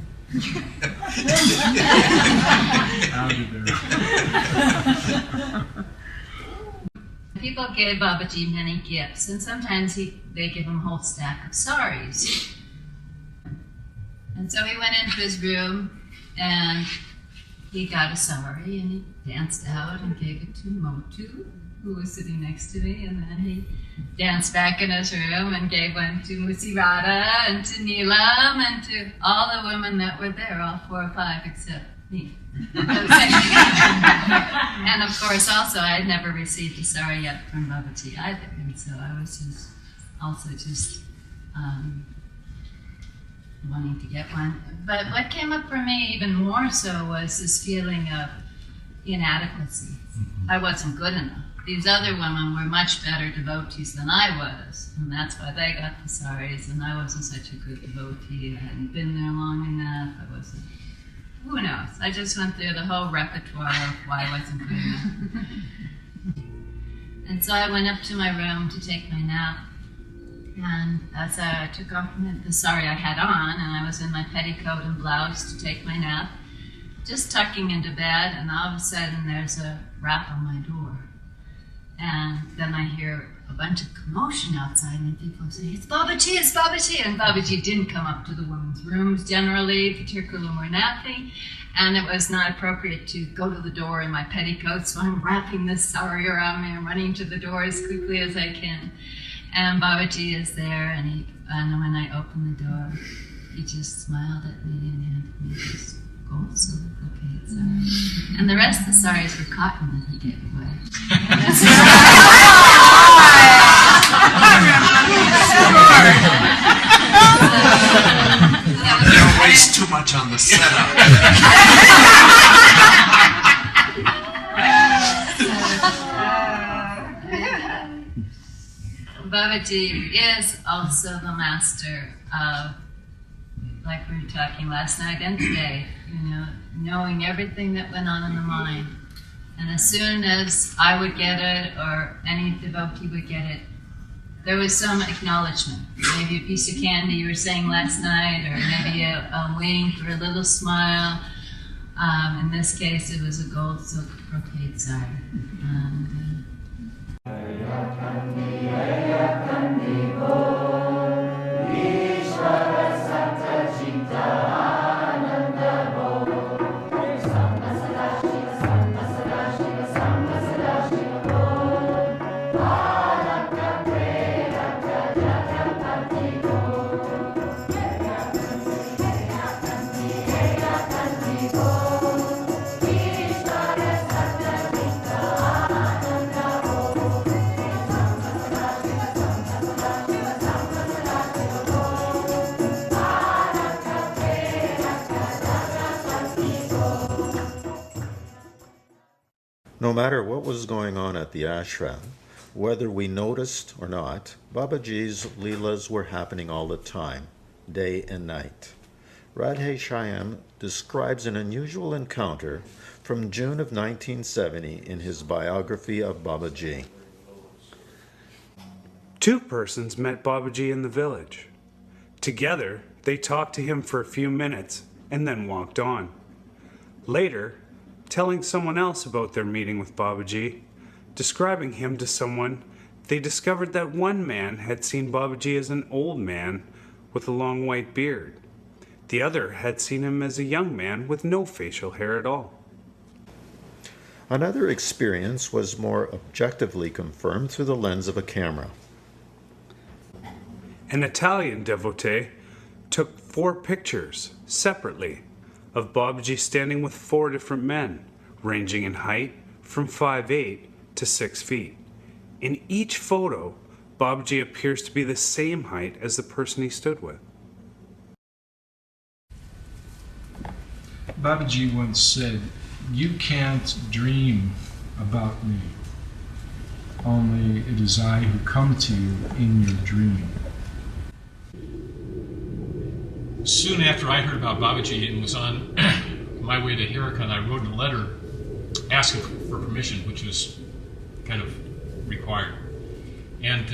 Out of there. People gave Babaji many gifts, and sometimes they give him a whole stack of saris. And so he went into his room, and he got a sari, and he danced out and gave it to Motu, who was sitting next to me, and then he danced back in his room and gave one to Musirada and to Neelam and to all the women that were there, all 4 or 5 except me. And of course also I had never received a sari yet from Babaji either, and so I was just wanting to get one. But what came up for me even more so was this feeling of inadequacy. I wasn't good enough. These other women were much better devotees than I was, and that's why they got the saris, and I wasn't such a good devotee. I hadn't been there long enough. I wasn't, who knows? I just went through the whole repertoire of why I wasn't good enough. And so I went up to my room to take my nap, and as I took off the sari I had on, and I was in my petticoat and blouse to take my nap, just tucking into bed, and all of a sudden there's a rap on my door. And then I hear a bunch of commotion outside, and people say, it's Babaji, it's Babaji. And Babaji didn't come up to the women's rooms generally, particularly when we're napping. And it was not appropriate to go to the door in my petticoat, so I'm wrapping this sari around me and running to the door as quickly as I can. And Babaji is there, and when I open the door, he just smiled at me and handed me this gold silver brocade sari. And the rest of the saris were cotton that he gave away. Don't waste too much on the setup. Babaji is also the master of, like we were talking last night and today, knowing everything that went on in the mind. And as soon as I would get it, or any devotee would get it, there was some acknowledgement. Maybe a piece of candy you were saying last night, or maybe a wink or a little smile. In this case, it was a gold silk brocade sari. No matter what was going on at the ashram, whether we noticed or not, Babaji's leelas were happening all the time, day and night. Radhe Shyam describes an unusual encounter from June of 1970 in his biography of Babaji. 2 persons met Babaji in the village. Together, they talked to him for a few minutes and then walked on. Later, telling someone else about their meeting with Babaji, describing him to someone, they discovered that one man had seen Babaji as an old man with a long white beard. The other had seen him as a young man with no facial hair at all. Another experience was more objectively confirmed through the lens of a camera. An Italian devotee took 4 pictures, separately, of Babaji standing with 4 different men, ranging in height from 5'8" to 6 feet. In each photo, Babaji appears to be the same height as the person he stood with. Babaji once said, "You can't dream about me. Only it is I who come to you in your dream." Soon after I heard about Babaji and was on my way to Haidakhan, I wrote a letter asking for permission, which was kind of required. And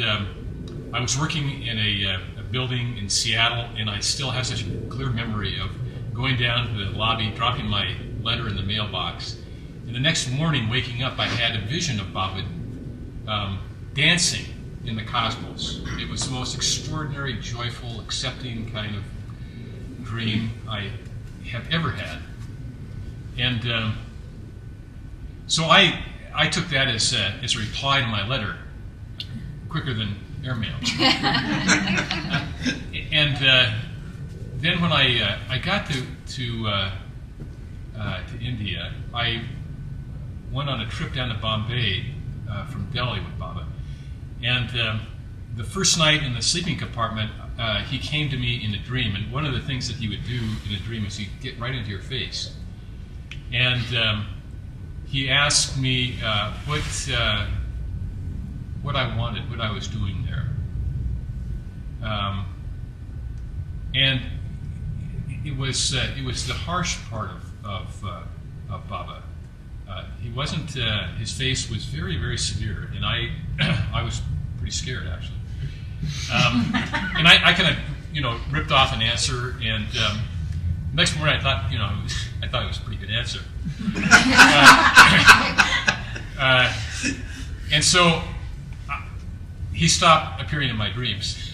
I was working in a building in Seattle, and I still have such a clear memory of going down to the lobby, dropping my letter in the mailbox. And the next morning, waking up, I had a vision of Baba dancing in the cosmos. It was the most extraordinary, joyful, accepting kind of dream I have ever had. And so I took that as a reply to my letter, quicker than airmail. And then when I got to India, I went on a trip down to Bombay from Delhi with Baba. And the first night in the sleeping compartment, he came to me in a dream, and one of the things that he would do in a dream is he'd get right into your face. And he asked me what I wanted, what I was doing there. And it was the harsh part of Baba. He wasn't. His face was very, very severe, and I was pretty scared actually. And I kind of ripped off an answer, and next morning I thought it was a pretty good answer. And so he stopped appearing in my dreams.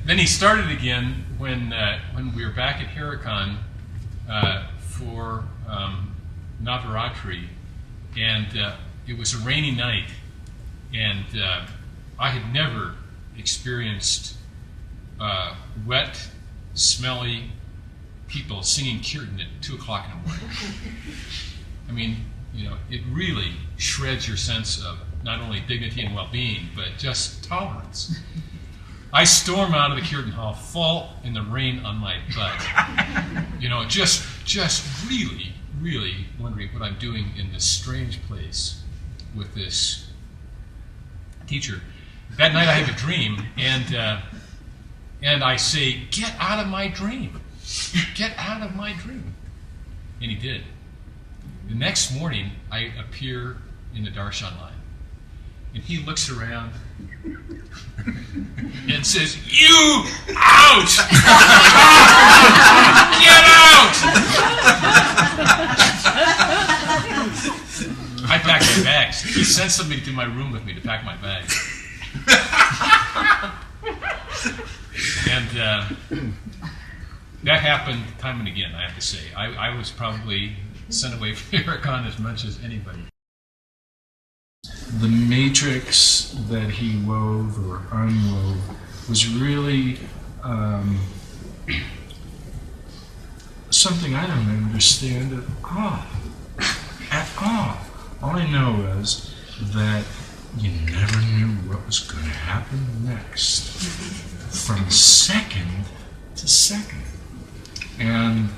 Then he started again when we were back at Haidakhan for Navaratri, and it was a rainy night, and I had never experienced wet, smelly people singing kirtan at 2 o'clock in the morning. I mean, it really shreds your sense of not only dignity and well-being, but just tolerance. I storm out of the kirtan hall, fall in the rain on my butt. Just really, really wondering what I'm doing in this strange place with this teacher. that night I have a dream, and I say, "Get out of my dream! Get out of my dream!" And he did. The next morning, I appear in the darshan line, and he looks around and says, "You out! Get out!" I packed my bags. He sent somebody to my room with me to pack my bags. And that happened time and again, I have to say. I was probably sent away from Haidakhan as much as anybody. The matrix that he wove or unwove was really something I don't understand at all. At all. All I know is that you never knew what was going to happen next, from second to second. And,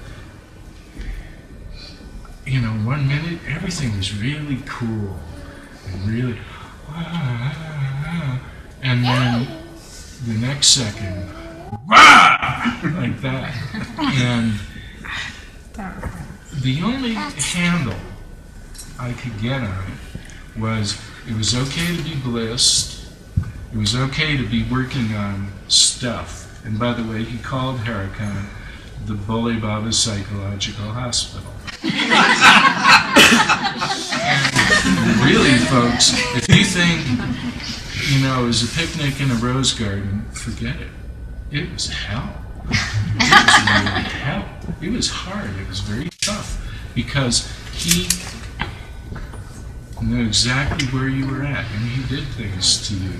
you know, 1 minute everything was really cool and really, and then the next second, like that. And the only handle I could get on it was it was okay to be blissed, it was okay to be working on stuff. And by the way, he called Haidakhan the Bole Baba Psychological Hospital. And really, folks, if you think, you know, it was a picnic in a rose garden, forget it. It was hell. It was really hell. It was hard. It was very tough because he knew exactly where you were at, and he did things to you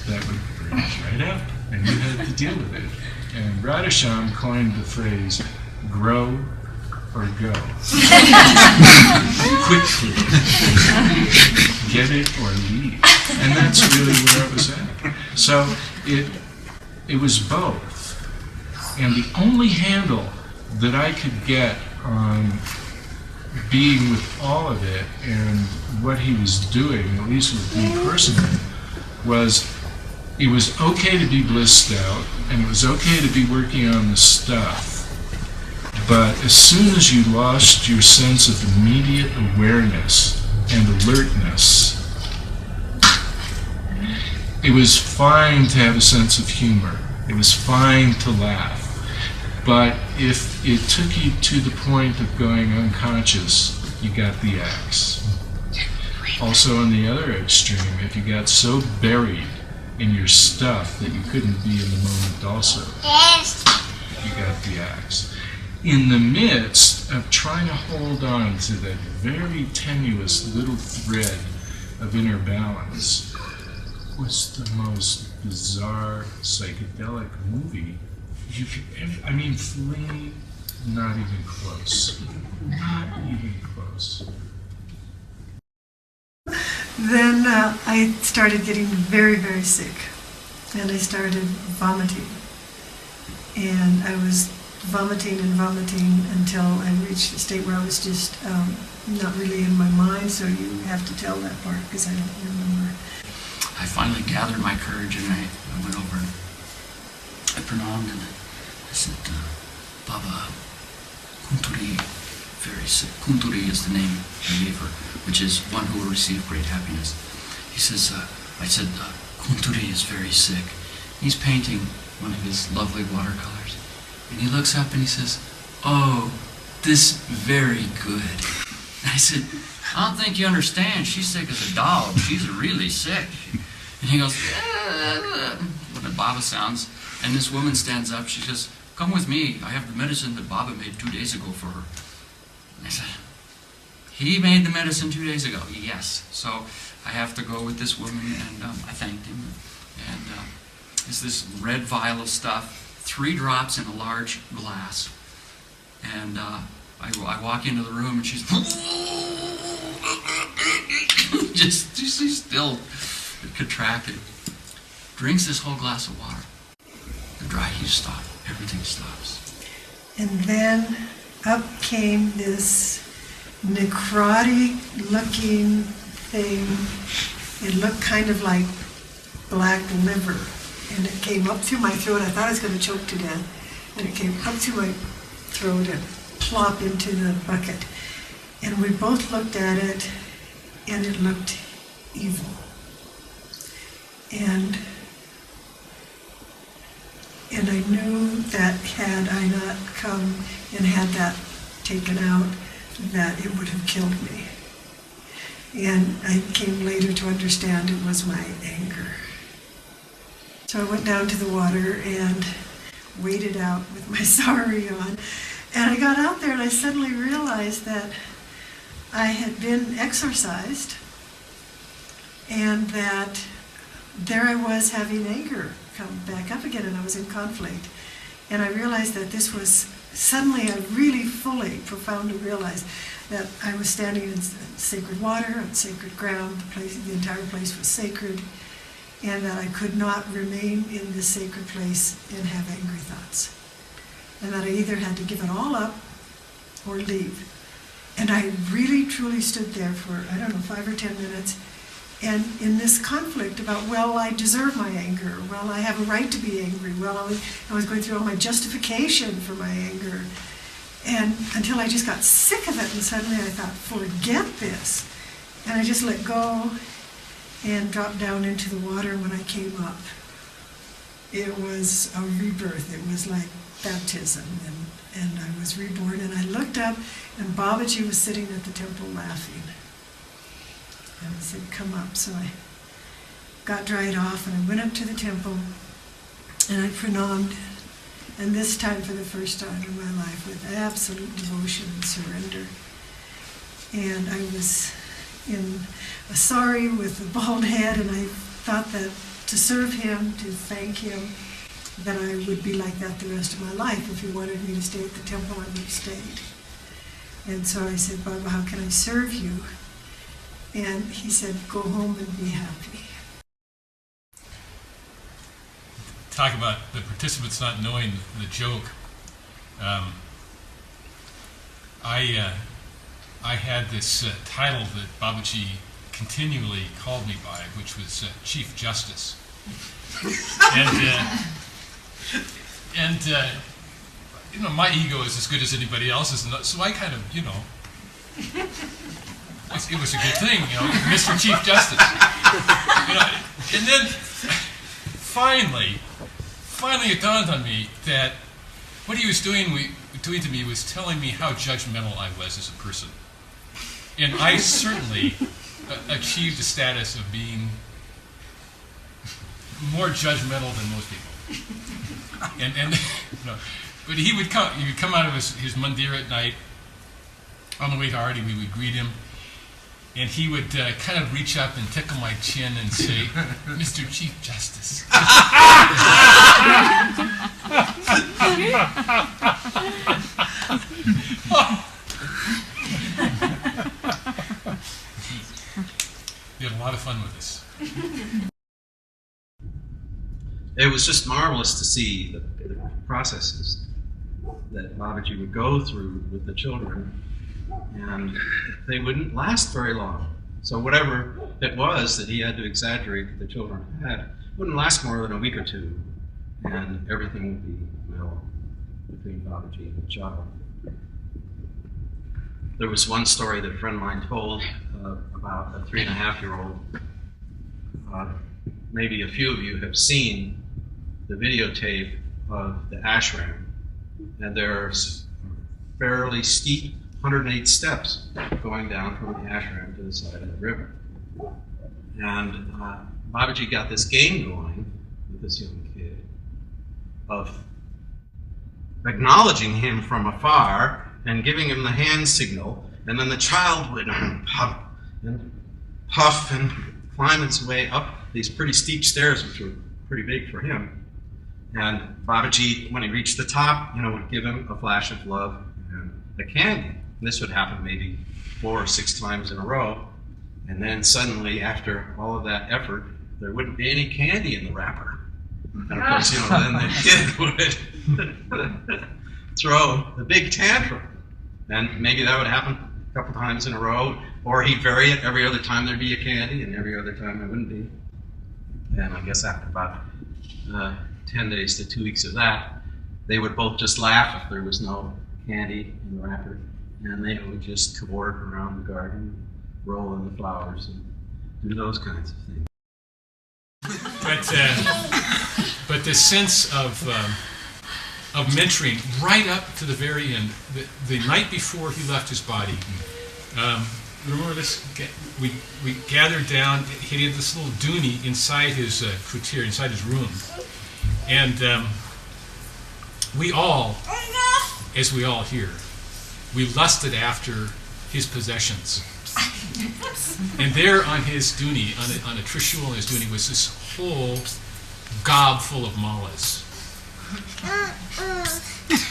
that would bring it right up, and you had to deal with it. And Radhesham coined the phrase, grow or go. Quickly. Get it or leave. And that's really where it was at. So it was both. And the only handle that I could get on being with all of it and what he was doing, at least with me personally, was it was okay to be blissed out, and it was okay to be working on the stuff. But as soon as you lost your sense of immediate awareness and alertness, it was fine to have a sense of humor. It was fine to laugh. But if it took you to the point of going unconscious, you got the axe. Also on the other extreme, if you got so buried in your stuff that you couldn't be in the moment also, you got the axe. In the midst of trying to hold on to that very tenuous little thread of inner balance was the most bizarre psychedelic movie you could ever, I mean, Fellini, not even close. Not even close. Then I started getting very, very sick, and I started vomiting. And I was vomiting and vomiting until I reached a state where I was just not really in my mind, so you have to tell that part because I don't remember. I finally gathered my courage and I went over and I pranamed and I said, Baba, Kunturi, very sick. Kunturi is the name I gave her, which is one who will receive great happiness. He says, I said, Kunturi is very sick. He's painting one of his lovely watercolors. And he looks up and he says, oh, this very good. And I said, I don't think you understand. She's sick as a dog. She's really sick. And he goes, what a Baba sounds. And this woman stands up. She says, come with me. I have the medicine that Baba made 2 days ago for her. And I said, he made the medicine 2 days ago? Yes. So I have to go with this woman, and I thanked him. And it's this red vial of stuff, 3 drops in a large glass. And I walk into the room, and she's she's still contracted. Drinks this whole glass of water. The dry heaves stop. Everything stops. And then up came this necrotic looking thing. It looked kind of like black liver, and it came up through my throat. I thought I was going to choke to death, and it came up through my throat and plop into the bucket. And we both looked at it, and it looked evil. And I knew that had I not come and had that taken out, that it would have killed me. And I came later to understand it was my anger. So I went down to the water and waded out with my sari on. And I got out there and I suddenly realized that I had been exorcised and that there I was having anger come back up again, and I was in conflict. And I realized that this was, suddenly I really fully, profoundly realized that I was standing in sacred water, on sacred ground, the entire place was sacred, and that I could not remain in this sacred place and have angry thoughts. And that I either had to give it all up or leave. And I really, truly stood there for, 5 or 10 minutes, and in this conflict about, well, I deserve my anger, well, I have a right to be angry, well, I was going through all my justification for my anger, and until I just got sick of it, and suddenly I thought, forget this, and I just let go and dropped down into the water. When I came up, it was a rebirth. It was like baptism, and I was reborn, and I looked up, and Babaji was sitting at the temple laughing. And I said, come up. So I got dried off, and I went up to the temple, and I pranamed, and this time for the first time in my life with absolute devotion and surrender. And I was in a sari with a bald head, and I thought that to serve him, to thank him, that I would be like that the rest of my life. If he wanted me to stay at the temple, I would have stayed. And so I said, Baba, how can I serve you? And he said, go home and be happy. Talk about the participants not knowing the joke. I had this title that Babaji continually called me by, which was Chief Justice. And my ego is as good as anybody else's, so I kind of, it was a good thing, Mr. Chief Justice. And then finally it dawned on me that what he was doing to me was telling me how judgmental I was as a person. And I certainly achieved the status of being more judgmental than most people. But he would come out of his mandir at night. On the way to Arti, we would greet him, and he would kind of reach up and tickle my chin and say, Mr. Chief Justice. We had a lot of fun with this. It was just marvelous to see the processes that Babaji would go through with the children, and they wouldn't last very long. So whatever it was that he had to exaggerate that the children had wouldn't last more than a week or two, and everything would be well between Babaji and the child. There was one story that a friend of mine told about a 3.5-year-old. Maybe a few of you have seen the videotape of the ashram, and there's fairly steep 108 steps going down from the ashram to the side of the river. And Babaji got this game going with this young kid of acknowledging him from afar and giving him the hand signal, and then the child would puff and climb its way up these pretty steep stairs, which were pretty big for him. And Babaji, when he reached the top, would give him a flash of love and a candy. And this would happen maybe 4 or 6 times in a row. And then suddenly, after all of that effort, there wouldn't be any candy in the wrapper. And of course, then the kid would throw a big tantrum. And maybe that would happen a couple times in a row, or he'd vary it. Every other time there'd be a candy, and every other time there wouldn't be. And I guess after about 10 days to 2 weeks of that, they would both just laugh if there was no candy in the wrapper. And they would just cavort around the garden, roll in the flowers, and do those kinds of things. But the sense of mentoring right up to the very end, the night before he left his body, remember this? We gathered down. He had this little dooney inside his puppeteer, inside his room, and we all, as we all here, we lusted after his possessions. And there on his dooney, on a trishul on his dooney, was this whole gob full of malas.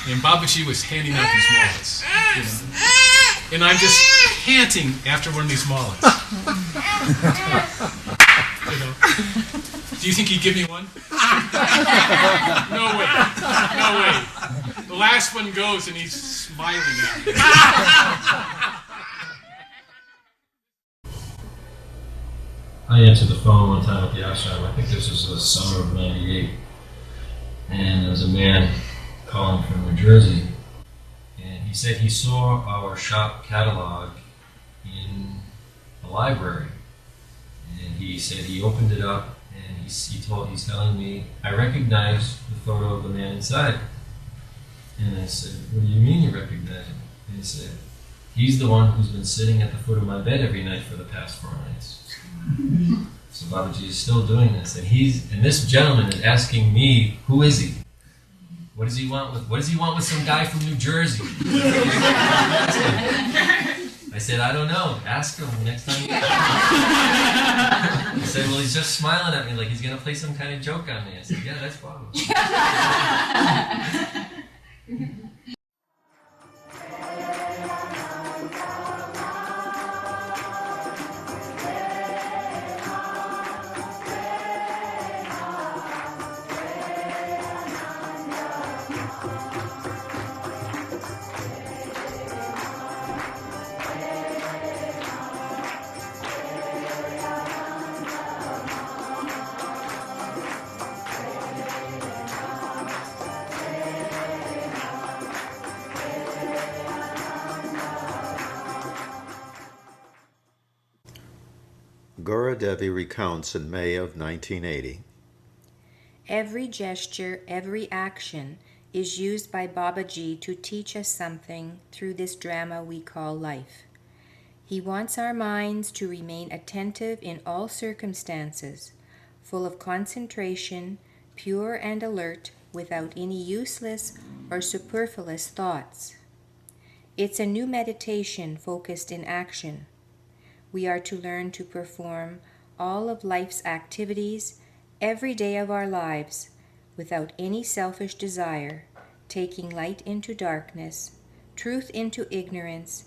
And Babaji was handing out these malas, you know. And I'm just panting after one of these malas. You know. Do you think he'd give me one? No way. No way. The last one goes and he's smiling at me. I answered the phone one time at the ashram. I think this was the summer of '98. And there was a man calling from New Jersey. And he said he saw our shop catalog in the library. And he said he opened it up and he's telling me, I recognize the photo of the man inside. And I said, what do you mean you recognize him? And he said, he's the one who's been sitting at the foot of my bed every night for the past 4 nights. So Babaji is still doing this, and this gentleman is asking me, who is he? What does he want with some guy from New Jersey? I said, I don't know. Ask him next time. He said, well, he's just smiling at me like he's gonna play some kind of joke on me. I said, yeah, that's Babaji. Devi recounts in May of 1980. Every gesture, every action is used by Babaji to teach us something through this drama we call life. He wants our minds to remain attentive in all circumstances, full of concentration, pure and alert, without any useless or superfluous thoughts. It's a new meditation focused in action. We are to learn to perform all of life's activities every day of our lives without any selfish desire, taking light into darkness, truth into ignorance,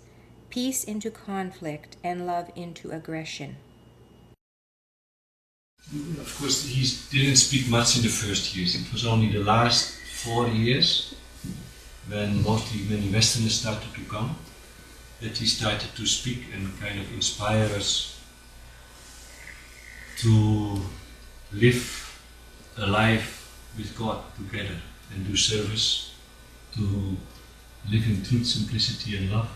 peace into conflict, and love into aggression. Of course, he didn't speak much in the first years. It was only the last 4 years, when mostly many Westerners started to come, that he started to speak and kind of inspire us to live a life with God together and do service, to live in truth, simplicity and love,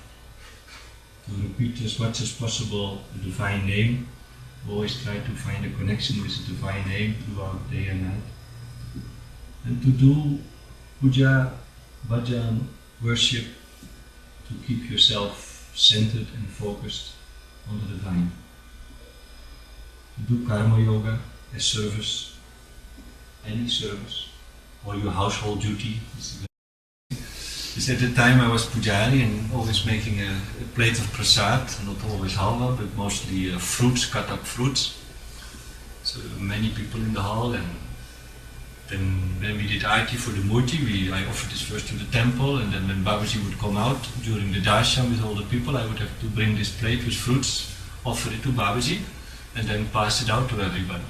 to repeat as much as possible the divine name, always try to find a connection with the divine name throughout day and night, and to do puja, bhajan, worship, to keep yourself centered and focused on the divine. Do karma yoga as service, any service, or your household duty. Because at the time I was pujari and always making a plate of prasad, not always halwa, but mostly fruits, cut up fruits. So many people in the hall, and then when we did aarti for the murti, I offered this first in the temple, and then when Babaji would come out during the darshan with all the people, I would have to bring this plate with fruits, offer it to Babaji, and then pass it out to everybody.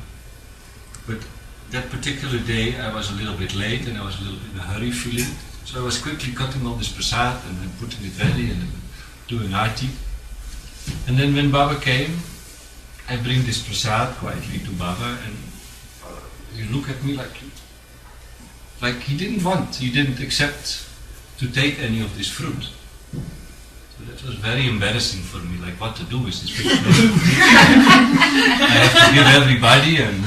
But that particular day I was a little bit late and I was a little bit in a hurry feeling, so I was quickly cutting all this prasad and then putting it ready and doing aarti. And then when Baba came, I bring this prasad quietly to Baba, and he looked at me like he didn't accept to take any of this fruit. So that was very embarrassing for me, like what to do with this fruit. I have to give everybody, and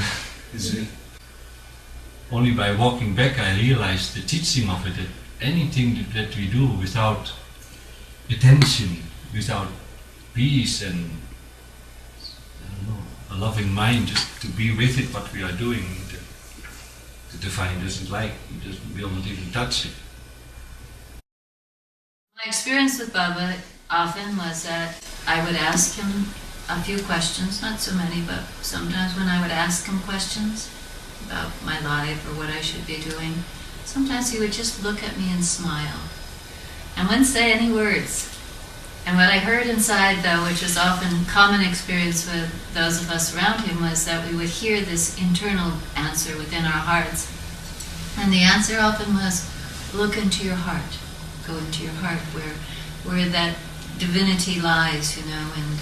only by walking back I realized the teaching of it, that anything that we do without attention, without peace and a loving mind, just to be with it, what we are doing, the divine doesn't like, he will not even touch it. My experience with Baba often was that I would ask him a few questions, not so many, but sometimes when I would ask him questions about my life or what I should be doing, sometimes he would just look at me and smile and wouldn't say any words. And what I heard inside, though, which was often common experience with those of us around him, was that we would hear this internal answer within our hearts. And the answer often was, look into your heart. Go into your heart where that divinity lies, you know, and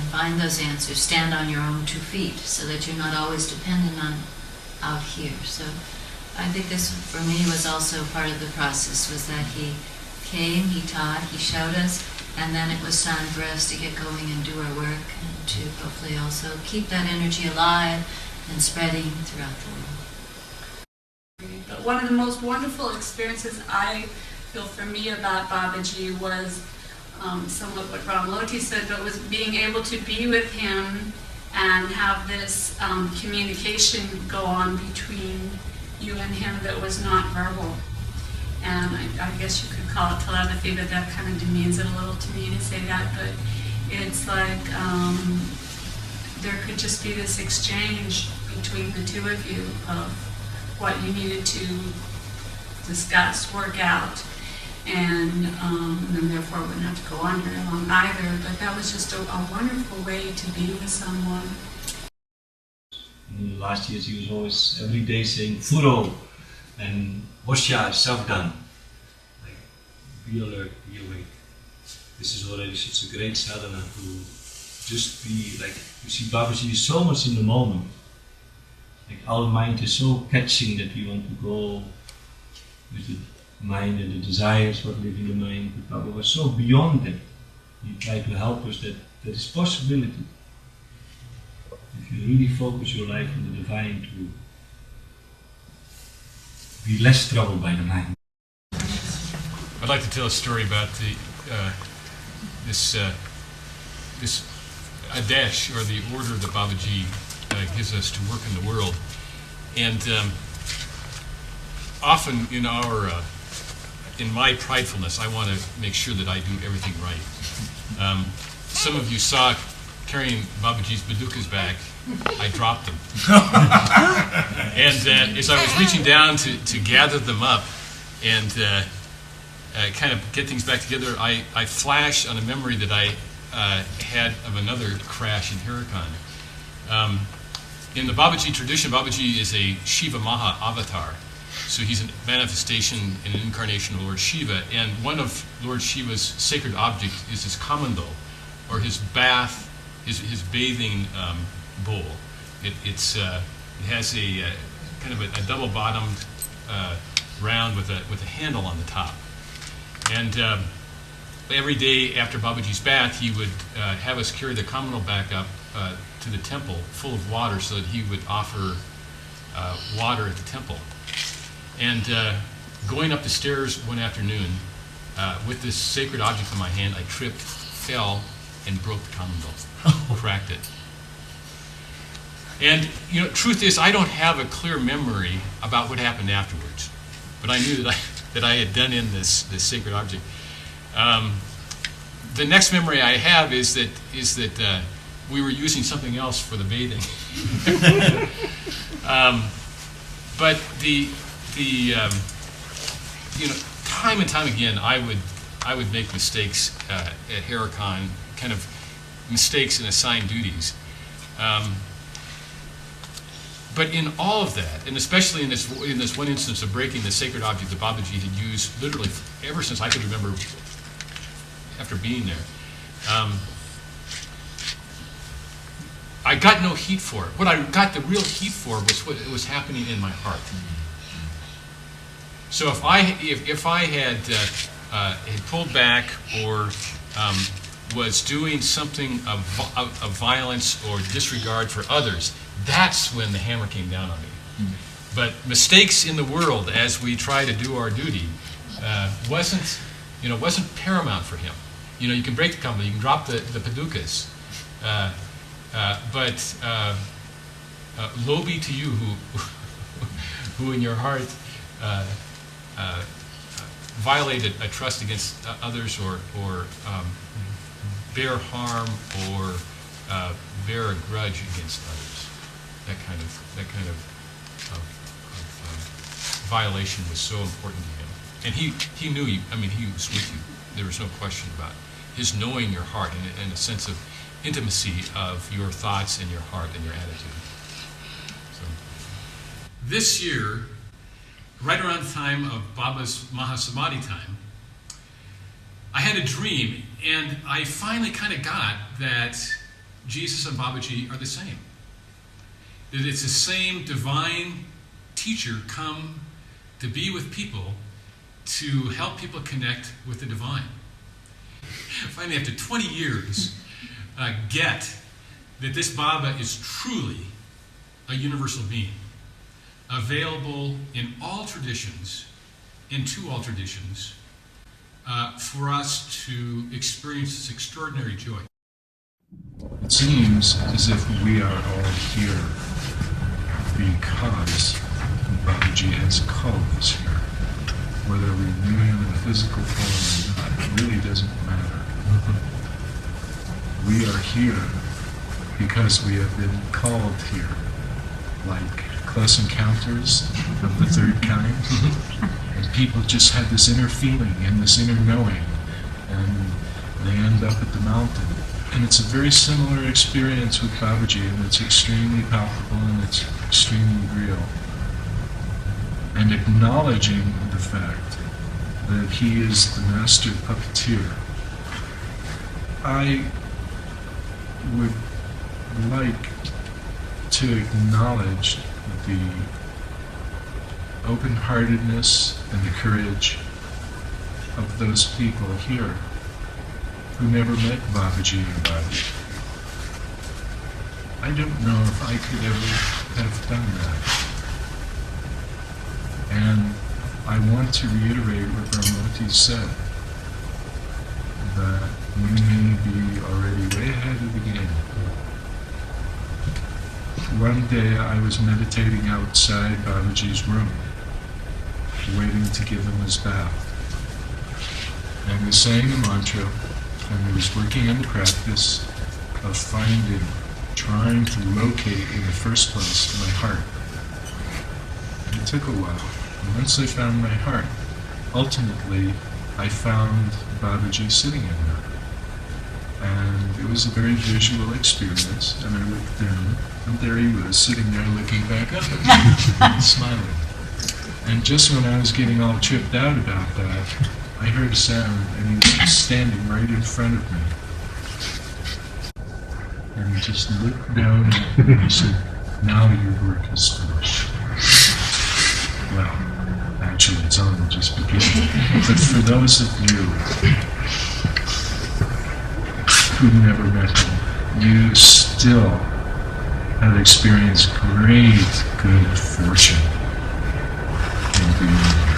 find those answers. Stand on your own 2 feet so that you're not always dependent on out here. So I think this, for me, was also part of the process, was that he came, he taught, he showed us, and then it was time for us to get going and do our work, and to hopefully also keep that energy alive and spreading throughout the world. But one of the most wonderful experiences I feel for me about Babaji was somewhat what Ramloti said, but was being able to be with him and have this communication go on between you and him that was not verbal. And I guess you could call it telepathy, but that kind of demeans it a little to me to say that. But it's like there could just be this exchange between the two of you of what you needed to discuss, work out, and then therefore it wouldn't have to go on very long either. But that was just a wonderful way to be with someone. In the last years he was always every day saying Furo and Hoshiyar, Savdan. Like, be alert, be awake. This is already such a great sadhana to just be like, you see, Babaji is so much in the moment. Like, our mind is so catching that we want to go with the mind and the desires what live in the mind. But Baba was so beyond that. He tried to help us that there is possibility. If you really focus your life on the divine, to be less troubled by the mind. I'd like to tell a story about this Adesh, or the order that Babaji gives us to work in the world. And often in my pridefulness, I want to make sure that I do everything right. Some of you saw carrying Babaji's badukas back, I dropped them. And as I was reaching down to gather them up and kind of get things back together, I flashed on a memory that I had of another crash in Haidakhan. In the Babaji tradition, Babaji is a Shiva Mahavatar. So he's a manifestation and an incarnation of Lord Shiva. And one of Lord Shiva's sacred objects is his kamando, or his bath, his bathing bowl. It has a kind of a double-bottomed round with a handle on the top. And every day after Babaji's bath, he would have us carry the kamando back up to the temple full of water, so that he would offer water at the temple. And going up the stairs one afternoon with this sacred object in my hand, I tripped, fell, and broke the kamando, cracked it. And truth is, I don't have a clear memory about what happened afterwards, but I knew that I had done in this sacred object. The next memory I have is that we were using something else for the bathing. But time and time again, I would make mistakes at Haidakhan, kind of mistakes in assigned duties. But in all of that, and especially in this one instance of breaking the sacred object that Babaji had used literally ever since I could remember after being there, I got no heat for it. What I got the real heat for was what was happening in my heart. So if I had pulled back or was doing something of violence or disregard for others, that's when the hammer came down on me. But mistakes in the world as we try to do our duty wasn't paramount for him. You can break the company, you can drop the padukas, but woe be to you who in your heart violated a trust against others or bear harm or bear a grudge against others. That kind of violation was so important to him, and he knew you. I mean, he was with you. There was no question about it. His knowing your heart and a sense of intimacy of your thoughts and your heart and your attitude. So, this year, right around the time of Baba's Mahasamadhi time, I had a dream, and I finally kind of got that Jesus and Babaji are the same. That it's the same divine teacher come to be with people to help people connect with the divine. Finally, after 20 years, get that this Baba is truly a universal being, available in all traditions, into all traditions, for us to experience this extraordinary joy. It seems as if we are all here because Babaji has called us here. Whether we knew him in physical form or not, it really doesn't matter. We are here because we have been called here, like Close Encounters of the Third Kind. And people just have this inner feeling and this inner knowing, and they end up at the mountain. And it's a very similar experience with Babaji, and it's extremely palpable and it's extremely real. And acknowledging the fact that he is the master puppeteer, I would like to acknowledge the open-heartedness and the courage of those people here who never met Babaji in body. I don't know if I could ever have done that. And I want to reiterate what Brahmoti said, that we may be already way ahead of the game. One day I was meditating outside Babaji's room, waiting to give him his bath. And we sang the mantra, and I was working on the practice of trying to locate in the first place my heart. It took a while. And once I found my heart, ultimately I found Babaji sitting in there. And it was a very visual experience, and I looked down, and there he was, sitting there looking back up at me, and smiling. And just when I was getting all tripped out about that, I heard a sound, and he was standing right in front of me. And he just looked down at me and he said, "Now your work is finished." Well, actually it's only just beginning. But for those of you who never met him, you still have experienced great good fortune in being here.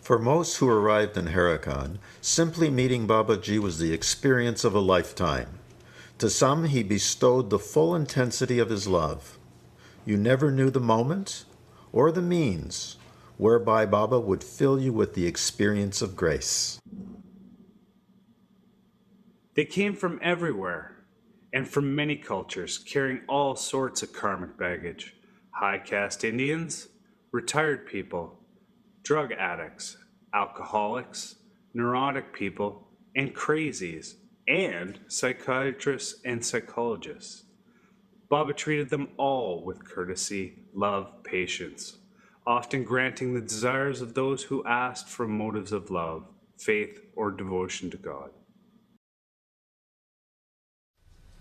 For most who arrived in Haidakhan, simply meeting Babaji was the experience of a lifetime. To some, he bestowed the full intensity of his love. You never knew the moment or the means whereby Baba would fill you with the experience of grace. They came from everywhere and from many cultures, carrying all sorts of karmic baggage. High caste Indians, retired people, drug addicts, alcoholics, neurotic people, and crazies, and psychiatrists and psychologists. Baba treated them all with courtesy, love, patience, often granting the desires of those who asked from motives of love, faith, or devotion to God.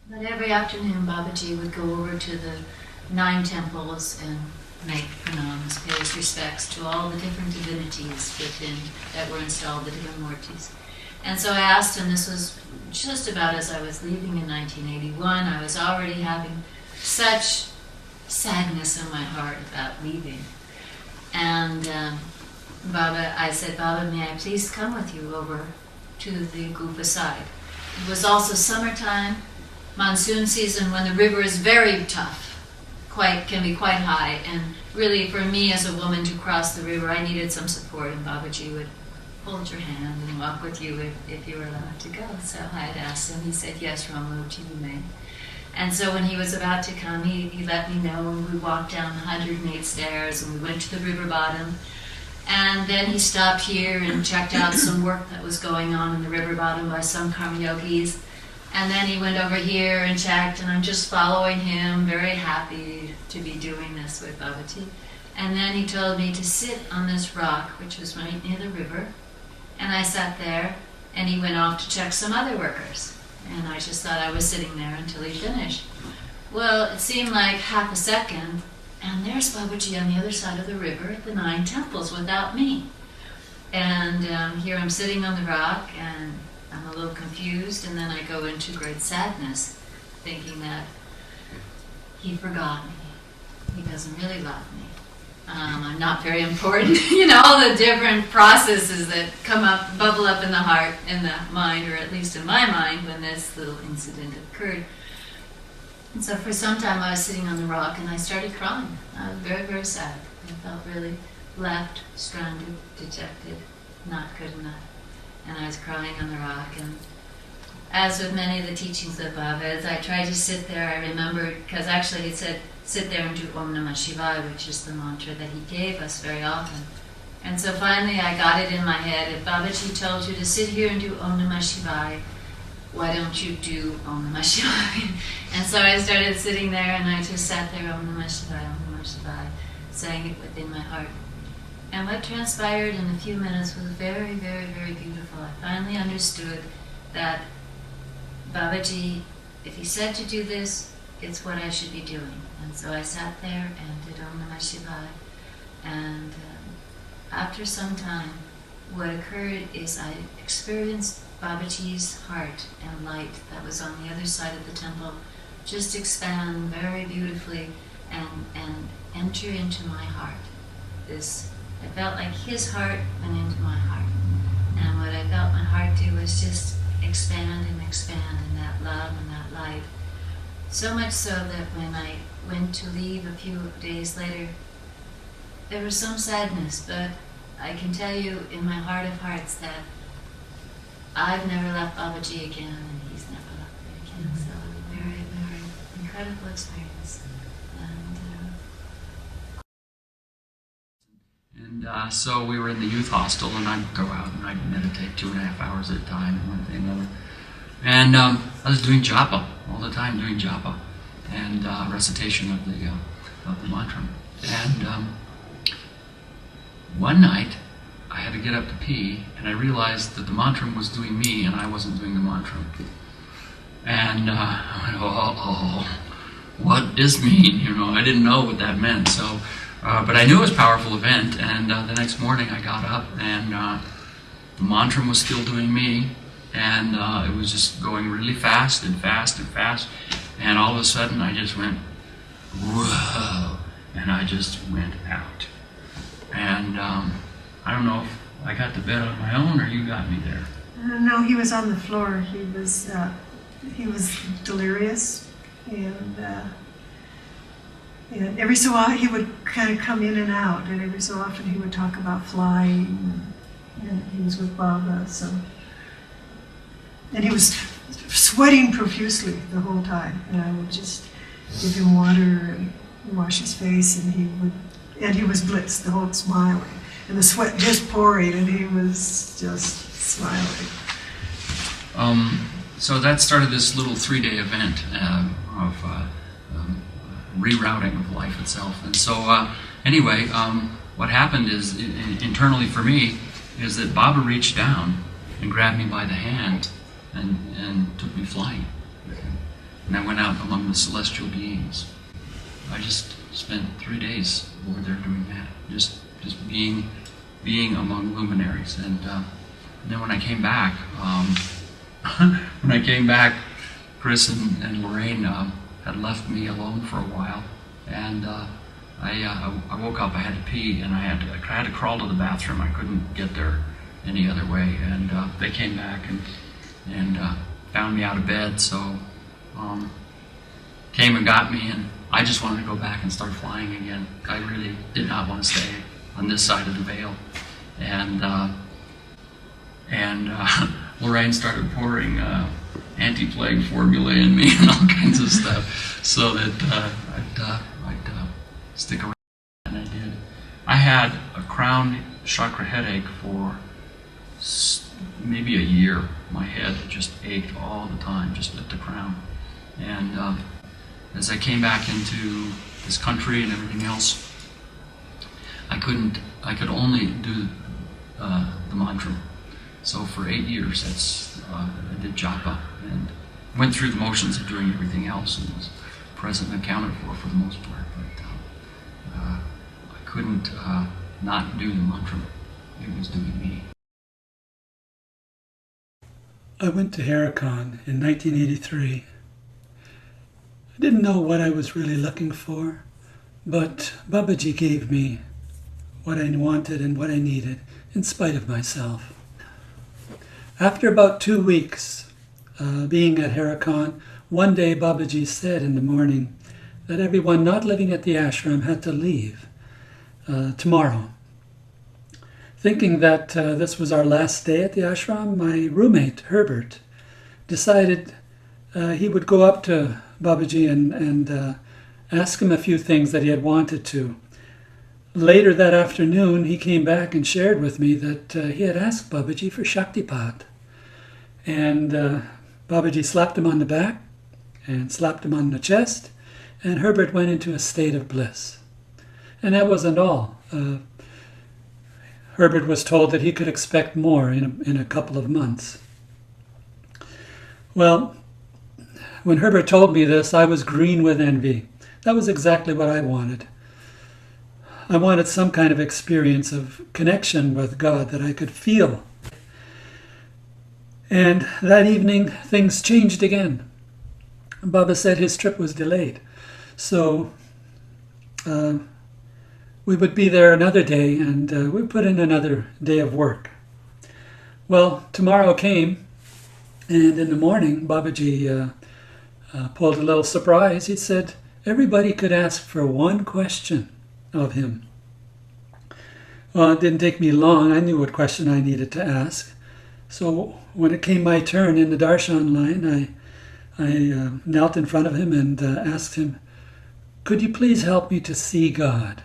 But every afternoon, Babaji would go over to the 9 temples and make pranams, pay his respects to all the different divinities within that were installed, the different murtis. And so I asked him, this was just about as I was leaving in 1981, I was already having such sadness in my heart about leaving. And Baba, I said, Baba, may I please come with you over to the Gufa side? It was also summertime, monsoon season, when the river is very tough, can be quite high, and really for me as a woman to cross the river, I needed some support, and Babaji would hold your hand and walk with you if you were allowed to go. So I had asked him, he said, yes, Ramaji, you may. And so when he was about to come, he let me know, and we walked down the 108 stairs, and we went to the river bottom. And then he stopped here and checked out some work that was going on in the river bottom by some Kriya Yogis. And then he went over here and checked, and I'm just following him, very happy to be doing this with Babaji. And then he told me to sit on this rock, which was right near the river. And I sat there, and he went off to check some other workers. And I just thought I was sitting there until he finished. Well, it seemed like half a second, and there's Babaji on the other side of the river at the 9 temples without me. And here I'm sitting on the rock, and I'm a little confused, and then I go into great sadness, thinking that he forgot me. He doesn't really love me. I'm not very important. All the different processes that bubble up in the heart, in the mind, or at least in my mind, when this little incident occurred. And so for some time I was sitting on the rock, and I started crying. I was very, very sad. I felt really left, stranded, dejected, not good enough. And I was crying on the rock, and as with many of the teachings of Baba, as I tried to sit there, I remembered, because actually he said, sit there and do Om Namah Shivaya, which is the mantra that he gave us very often. And so finally I got it in my head, if Babaji told you to sit here and do Om Namah Shivaya, why don't you do Om Namah Shivaya? And so I started sitting there, and I just sat there, Om Namah Shivaya, Om Namah Shivaya, saying it within my heart. And what transpired in a few minutes was very, very, very beautiful. I finally understood that Babaji, if he said to do this, it's what I should be doing. And so I sat there and did Om Namah Shivaya. And after some time, what occurred is I experienced Babaji's heart and light that was on the other side of the temple just expand very beautifully and enter into my heart. I felt like his heart went into my heart. And what I felt my heart do was just expand and expand in that love and that light. So much so that when I went to leave a few days later, there was some sadness, but I can tell you in my heart of hearts that I've never left Babaji again, and he's never left me again. So very, very incredible experience. And so we were in the youth hostel, and I'd go out and I'd meditate 2.5 hours at a time, and one thing and another. And I was doing japa all the time, doing japa and recitation of the mantra. And one night I had to get up to pee, and I realized that the mantra was doing me, and I wasn't doing the mantra. And I went, oh, what does mean? I didn't know what that meant. So. But I knew it was a powerful event, and the next morning I got up, and the mantra was still doing me, and it was just going really fast and fast and fast, and all of a sudden I just went, whoa, and I just went out. And I don't know if I got to bed on my own or you got me there. No, he was on the floor. He was delirious, and And every so often he would kind of come in and out, and every so often he would talk about flying, and he was with Baba, so. And he was sweating profusely the whole time, and I would just give him water and wash his face, and he was blitzed, the whole smiling, and the sweat just pouring, and he was just smiling. So that started this little 3-day event of rerouting of life itself. And so anyway, what happened is, internally for me, is that Baba reached down and grabbed me by the hand and took me flying. And I went out among the celestial beings. I just spent 3 days over there doing that, just being among luminaries. And then when I came back, Chris and Lorraine had left me alone for a while, and I woke up. I had to pee, and I had to crawl to the bathroom. I couldn't get there any other way, and they came back and found me out of bed. So came and got me, and I just wanted to go back and start flying again. I really did not want to stay on this side of the veil, and Lorraine started pouring anti-plague formula in me and all kinds of stuff, so that I'd stick around, and I did. I had a crown chakra headache for maybe a year. My head just ached all the time, just at the crown. And as I came back into this country and everything else, I could only do the mantra. So for 8 years, I did japa and went through the motions of doing everything else, and was present and accounted for the most part. But I couldn't not do the mantra. It was doing me. I went to Haidakhan in 1983. I didn't know what I was really looking for, but Babaji gave me what I wanted and what I needed, in spite of myself. After about 2 weeks being at Haidakhan, one day Babaji said in the morning that everyone not living at the ashram had to leave tomorrow. Thinking that this was our last day at the ashram, my roommate, Herbert, decided he would go up to Babaji and ask him a few things that he had wanted to. Later that afternoon, he came back and shared with me that he had asked Babaji for Shaktipat. And Babaji slapped him on the back and slapped him on the chest, and Herbert went into a state of bliss. And that wasn't all. Herbert was told that he could expect more in a couple of months. Well, when Herbert told me this, I was green with envy. That was exactly what I wanted. I wanted some kind of experience of connection with God that I could feel. And that evening, things changed again. Baba said his trip was delayed. So we would be there another day, and we put in another day of work. Well, tomorrow came, and in the morning, Babaji pulled a little surprise. He said everybody could ask for one question of him. Well, it didn't take me long. I knew what question I needed to ask. So when it came my turn in the darshan line, I knelt in front of him and asked him, "Could you please help me to see God?"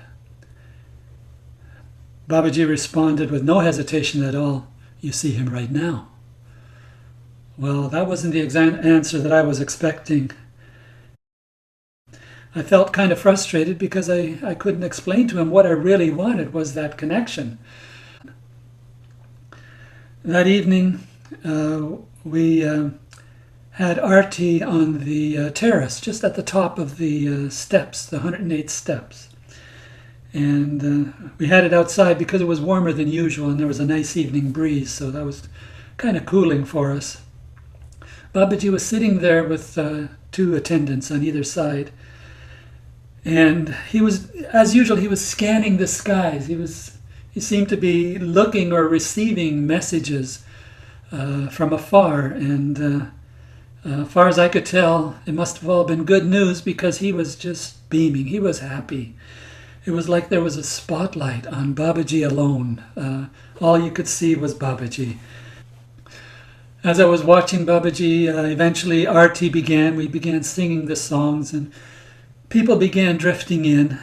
Babaji responded with no hesitation at all, "You see him right now." Well, that wasn't the exact answer that I was expecting. I felt kind of frustrated because I couldn't explain to him what I really wanted was that connection. That evening, we had Arti on the terrace, just at the top of the steps, the 108 steps. And we had it outside because it was warmer than usual and there was a nice evening breeze, so that was kind of cooling for us. Babaji was sitting there with 2 attendants on either side. And he was, as usual, he was scanning the skies. He seemed to be looking or receiving messages from afar. And Far as I could tell, it must have all been good news because he was just beaming. He was happy. It was like there was a spotlight on Babaji alone. All you could see was Babaji. As I was watching Babaji, eventually Arti began. We began singing the songs and people began drifting in.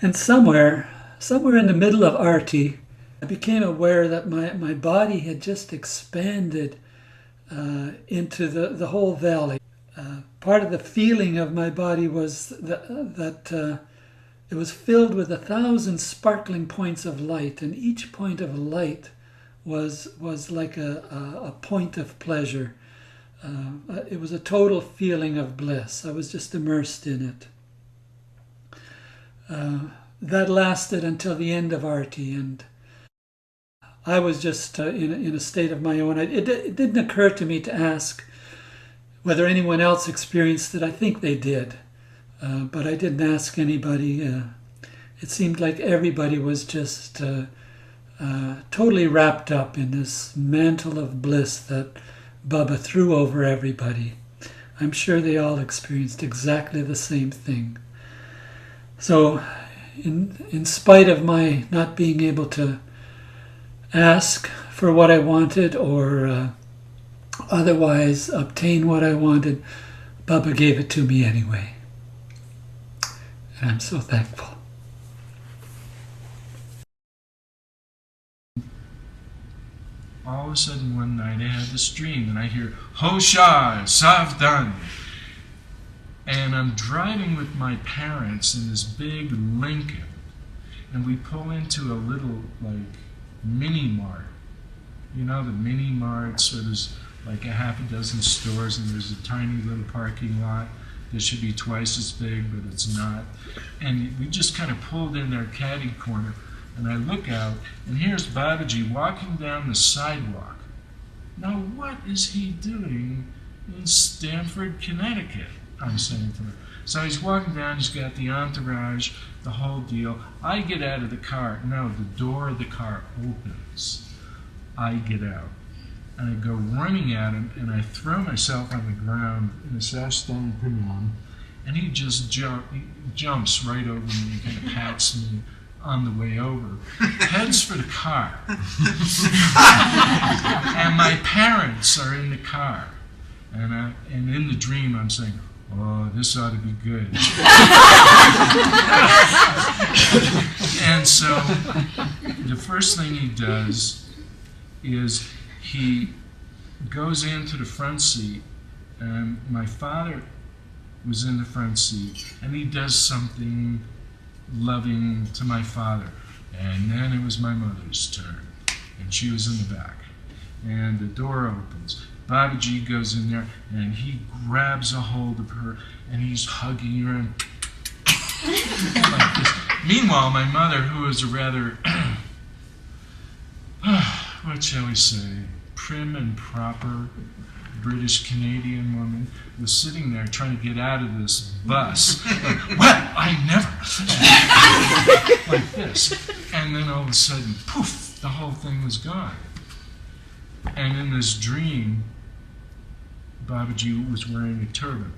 And somewhere in the middle of Arti, I became aware that my body had just expanded into the whole valley. Part of the feeling of my body was that it was filled with 1,000 sparkling points of light, and each point of light was like a point of pleasure. It was a total feeling of bliss. I was just immersed in it. That lasted until the end of Arti, and I was just in a state of my own. It didn't occur to me to ask whether anyone else experienced it. I think they did, but I didn't ask anybody. It seemed like everybody was just totally wrapped up in this mantle of bliss that Baba threw over everybody. I'm sure they all experienced exactly the same thing. So, in spite of my not being able to ask for what I wanted or otherwise obtain what I wanted, Baba gave it to me anyway. And I'm so thankful. All of a sudden one night I had this dream and I hear, Hosha, Savdan. And I'm driving with my parents in this big Lincoln, and we pull into a little, like, mini mart. You know, the mini marts where there's like a half a dozen stores and there's a tiny little parking lot that should be twice as big, but it's not. And we just kind of pulled in their caddy corner, and I look out, and here's Babaji walking down the sidewalk. Now, what is he doing in Stamford, Connecticut? I'm saying to her. So he's walking down, he's got the entourage, the whole deal. I get out of the car. No, the door of the car opens. I get out. And I go running at him, and I throw myself on the ground in a Sastan Pinon, and he just jumps right over me and kind of pats me on the way over. Heads for the car. And my parents are in the car. And in the dream I'm saying, oh, this ought to be good. And so the first thing he does is he goes into the front seat, and my father was in the front seat, and he does something loving to my father. And then it was my mother's turn, and she was in the back. And the door opens. Babaji goes in there, and he grabs a hold of her, and he's hugging her and like this. Meanwhile, my mother, who is a rather, what shall we say, prim and proper British-Canadian woman, was sitting there trying to get out of this bus. Like, well, I never. Like this. And then all of a sudden, poof, the whole thing was gone. And in this dream, Babaji was wearing a turban.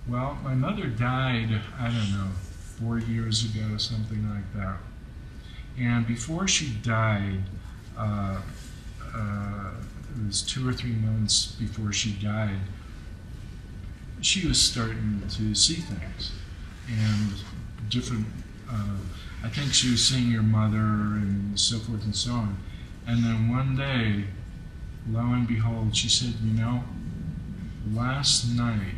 Well, my mother died, I don't know, 4 years ago, something like that. And before she died, it was 2 or 3 months before she died, she was starting to see things. And different, I think she was seeing her mother and so forth and so on. And then one day, lo and behold, she said, you know, last night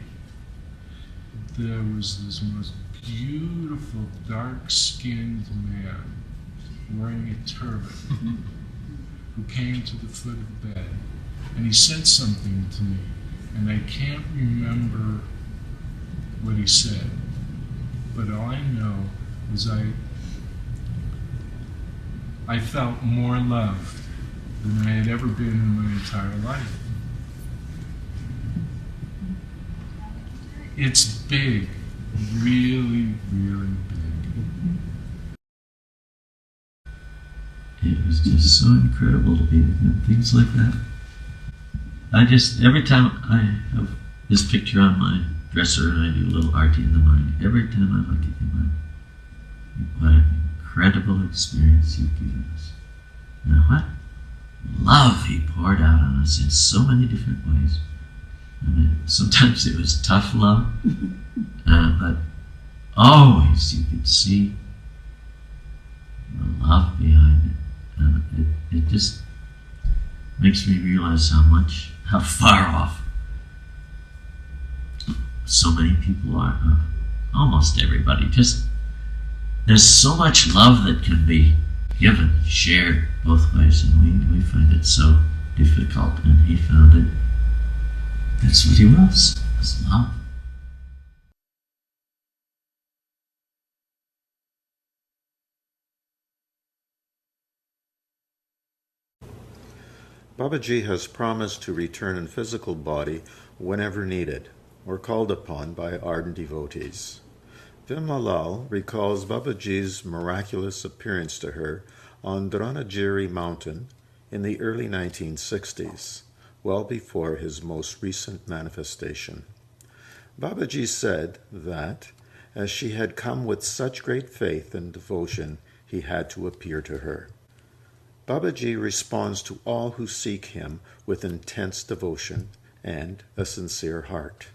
there was this most beautiful dark-skinned man wearing a turban who came to the foot of the bed, and he said something to me, and I can't remember what he said, but all I know is I felt more loved than I had ever been in my entire life. It's big, really, really big. It was just so incredible to be with him, things like that. every time I have this picture on my dresser and I do a little arty in the morning, every time I look at him, what an incredible experience you've given us. And what love he poured out on us in so many different ways. I mean, sometimes it was tough love, but always you could see the love behind it. And it just makes me realize how far off so many people are. Almost everybody. There's so much love that can be given, shared both ways, and we find it so difficult, and he found it. That's what he was love. Babaji has promised to return in physical body whenever needed or called upon by ardent devotees. Vimlalal recalls Babaji's miraculous appearance to her on Dronagiri mountain in the early 1960s, well before his most recent manifestation. Babaji said that, as she had come with such great faith and devotion, he had to appear to her. Babaji responds to all who seek him with intense devotion and a sincere heart.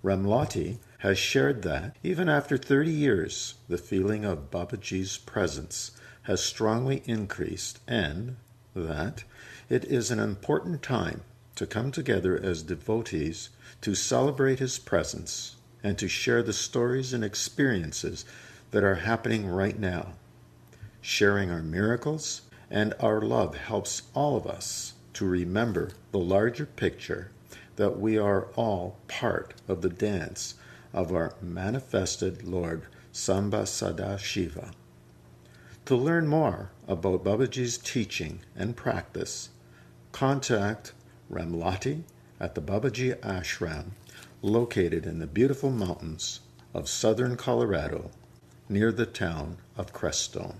Ramlati has shared that, even after 30 years, the feeling of Babaji's presence has strongly increased, and that it is an important time to come together as devotees to celebrate his presence and to share the stories and experiences that are happening right now. Sharing our miracles and our love helps all of us to remember the larger picture that we are all part of the dance of our manifested Lord Samba Sada Shiva. To learn more about Babaji's teaching and practice, contact Ramlati at the Babaji Ashram, located in the beautiful mountains of southern Colorado, near the town of Crestone.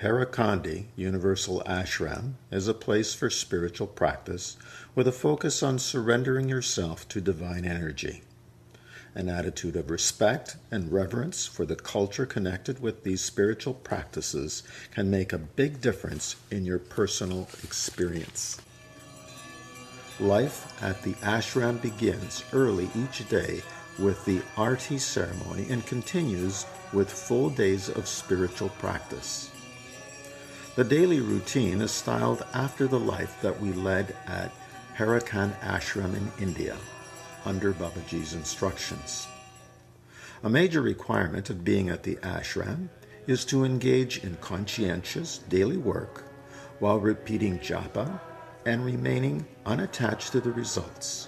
Haidakhandi Universal Ashram is a place for spiritual practice with a focus on surrendering yourself to divine energy. An attitude of respect and reverence for the culture connected with these spiritual practices can make a big difference in your personal experience. Life at the ashram begins early each day with the Arti ceremony and continues with full days of spiritual practice. The daily routine is styled after the life that we led at Haidakhan Ashram in India, under Babaji's instructions. A major requirement of being at the ashram is to engage in conscientious daily work while repeating japa and remaining unattached to the results.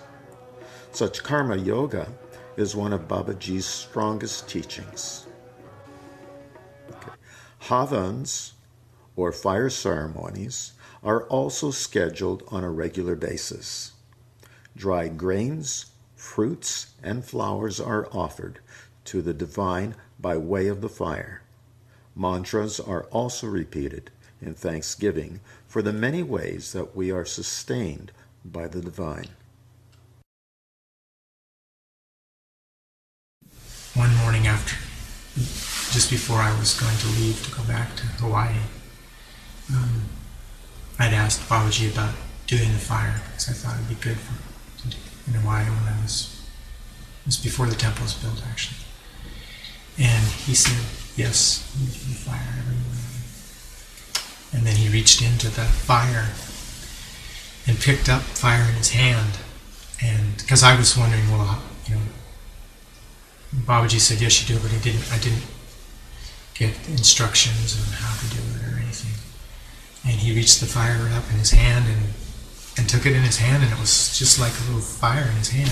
Such karma yoga is one of Babaji's strongest teachings. Havans, or fire ceremonies, are also scheduled on a regular basis. Dried grains, fruits, and flowers are offered to the divine by way of the fire. Mantras are also repeated in thanksgiving for the many ways that we are sustained by the divine. One morning just before I was going to leave to go back to Hawaii, I'd asked Babaji about doing the fire because I thought it'd be good to do in Hawaii when it was before the temple was built, actually. And he said, yes, we do the fire every morning. And then he reached into the fire and picked up fire in his hand. And because I was wondering, well, Babaji said, yes, you do, but I didn't get instructions on how to do it or anything. And he reached the fire up in his hand and took it in his hand, and it was just like a little fire in his hand.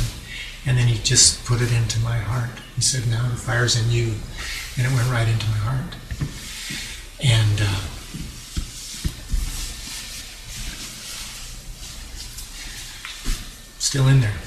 And then he just put it into my heart. He said, now the fire's in you. And it went right into my heart. And still in there.